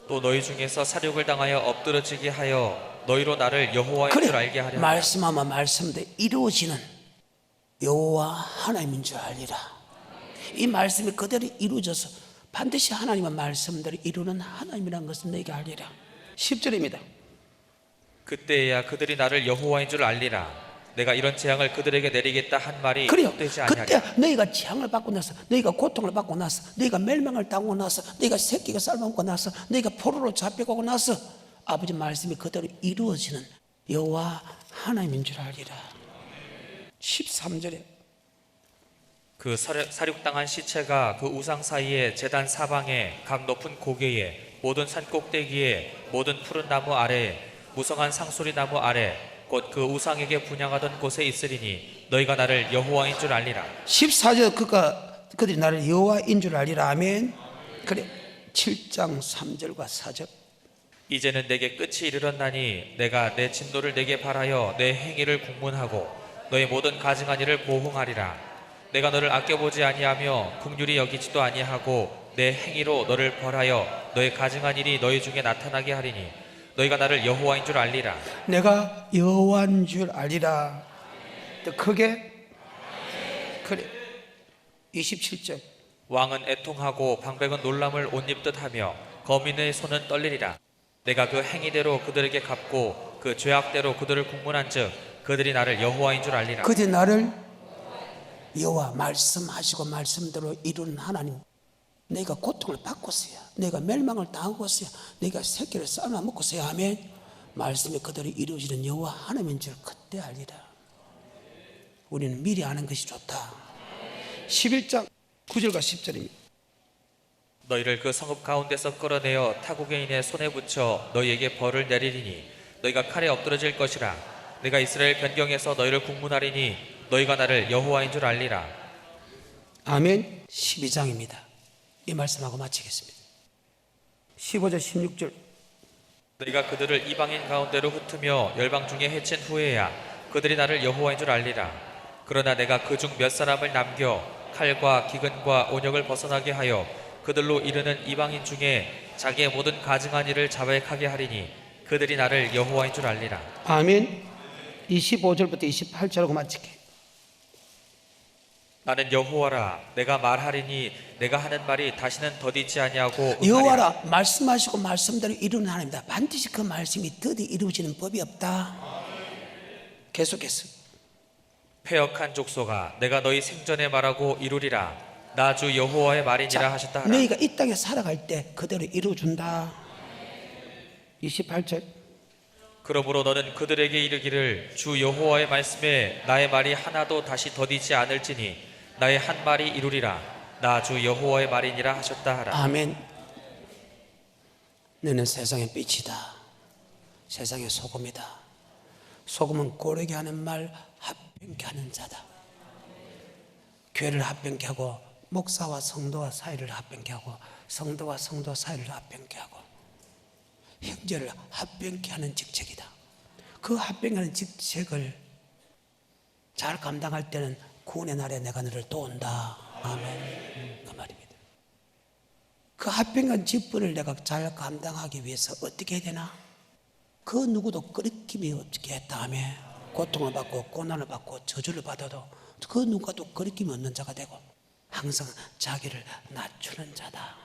S2: 또 너희 중에서 사륙을 당하여 엎드러지게 하여 너희로 나를 여호와인 줄 알게 하려.
S1: 말씀하면 말씀대로 이루어지는 여호와 하나님인 줄 알리라. 이 말씀이 그대로 이루어져서 반드시 하나님의 말씀대로 이루는 하나님이라는 것을 너희가 알리라. 10절입니다.
S2: 그때야 그들이 나를 여호와인 줄 알리라. 내가 이런 재앙을 그들에게 내리겠다 한 말이
S1: 그래요.
S2: 되지
S1: 그때
S2: 아니하리라.
S1: 너희가 재앙을 받고 나서, 너희가 고통을 받고 나서, 너희가 멸망을 당하고 나서, 너희가 새끼가 삶아먹고 나서, 너희가 포로로 잡혀가고 나서 아버지 말씀이 그대로 이루어지는 여호와 하나님인 줄 알리라. 13절에
S2: 그 사륙당한 시체가 그 우상 사이에 제단 사방에 각 높은 고개에 모든 산 꼭대기에 모든 푸른 나무 아래에 무성한 상수리 나무 아래 곧 그 우상에게 분향하던 곳에 있으리니 너희가 나를 여호와인 줄 알리라.
S1: 14절 그들이 나를 여호와인 줄 알리라. 아멘. 그래 7장 3절과 4절.
S2: 이제는 내게 끝이 이르렀나니 내가 내 진노를 내게 발하여 내 행위를 국문하고 너의 모든 가증한 일을 보응하리라. 내가 너를 아껴보지 아니하며 긍휼히 여기지도 아니하고 내 행위로 너를 벌하여 너의 가증한 일이 너희 중에 나타나게 하리니 너희가 나를 여호와인 줄 알리라.
S1: 내가 여호와인 줄 알리라. 더 크게. 그래 27절.
S2: 왕은 애통하고 방백은 놀람을 옷 입듯 하며 거민의 손은 떨리리라. 내가 그 행위대로 그들에게 갚고 그 죄악대로 그들을 국문한즉 그들이 나를 여호와인 줄 알리라.
S1: 그들이 나를 여호와 말씀하시고 말씀대로 이루는 하나님. 내가 고통을 받고서야, 내가 멸망을 당하고서야, 내가 새끼를 삶아 먹고서야 하면 말씀이 그대로 이루어지는 여호와 하나님인 줄 그때 알리라. 우리는 미리 아는 것이 좋다. 11장 9절과 10절입니다.
S2: 너희를 그 성읍 가운데서 끌어내어 타국인의 손에 붙여 너희에게 벌을 내리리니 너희가 칼에 엎드러질 것이라. 내가 이스라엘 변경에서 너희를 국문하리니 너희가 나를 여호와인 줄 알리라.
S1: 아멘. 12장입니다. 이 말씀하고 마치겠습니다. 15절 16절.
S2: 너희가 그들을 이방인 가운데로 흩으며 열방 중에 해친 후에야 그들이 나를 여호와인 줄 알리라. 그러나 내가 그중 몇 사람을 남겨 칼과 기근과 온역을 벗어나게 하여 그들로 이르는 이방인 중에 자기의 모든 가증한 일을 자백하게 하리니 그들이 나를 여호와인 줄 알리라.
S1: 아멘. 25절부터 28절하고 마칠게.
S2: 나는 여호와라. 내가 말하리니 내가 하는 말이 다시는 더디지 아니하고 응하리라.
S1: 여호와라 말씀하시고 말씀대로 이루는 하나님이다. 반드시 그 말씀이 더디 이루어지는 법이 없다. 계속해서.
S2: 패역한 족속아 내가 너희 생전에 말하고 이루리라. 나 주 여호와의 말이니라 하셨다 하라.
S1: 너희가 이 땅에 살아갈 때 그대로 이루어준다. 28절.
S2: 그러므로 너는 그들에게 이르기를 주 여호와의 말씀에 나의 말이 하나도 다시 더디지 않을지니 나의 한 말이 이루리라. 나 주 여호와의 말이니라 하셨다 하라.
S1: 아멘. 너는 세상의 빛이다. 세상의 소금이다. 소금은 고르게 하는 말 합병케 하는 자다. 교회를 합병케 하고 목사와 성도와 사이를 합병케 하고 성도와 성도 사이를 합병케 하고 형제를 합병케 하는 직책이다. 그 합병하는 직책을 잘 감당할 때는 구원의 날에 내가 너를 도운다. 아멘. 그 말입니다. 그 합병한 직분을 내가 잘 감당하기 위해서 어떻게 해야 되나? 그 누구도 거리낌이 없게 했다 하며 고통을 받고 고난을 받고 저주를 받아도 그 누구도 거리낌이 없는 자가 되고 항상 자기를 낮추는 자다.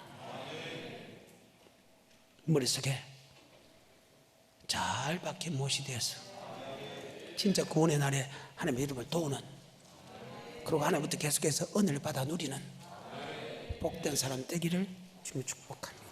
S1: 머릿속에 잘 박힌 못이 되어서 진짜 구원의 날에 하나님의 이름을 도우는, 그리고 하나님부터 계속해서 은혜를 받아 누리는 복된 사람 되기를 주님 축복합니다.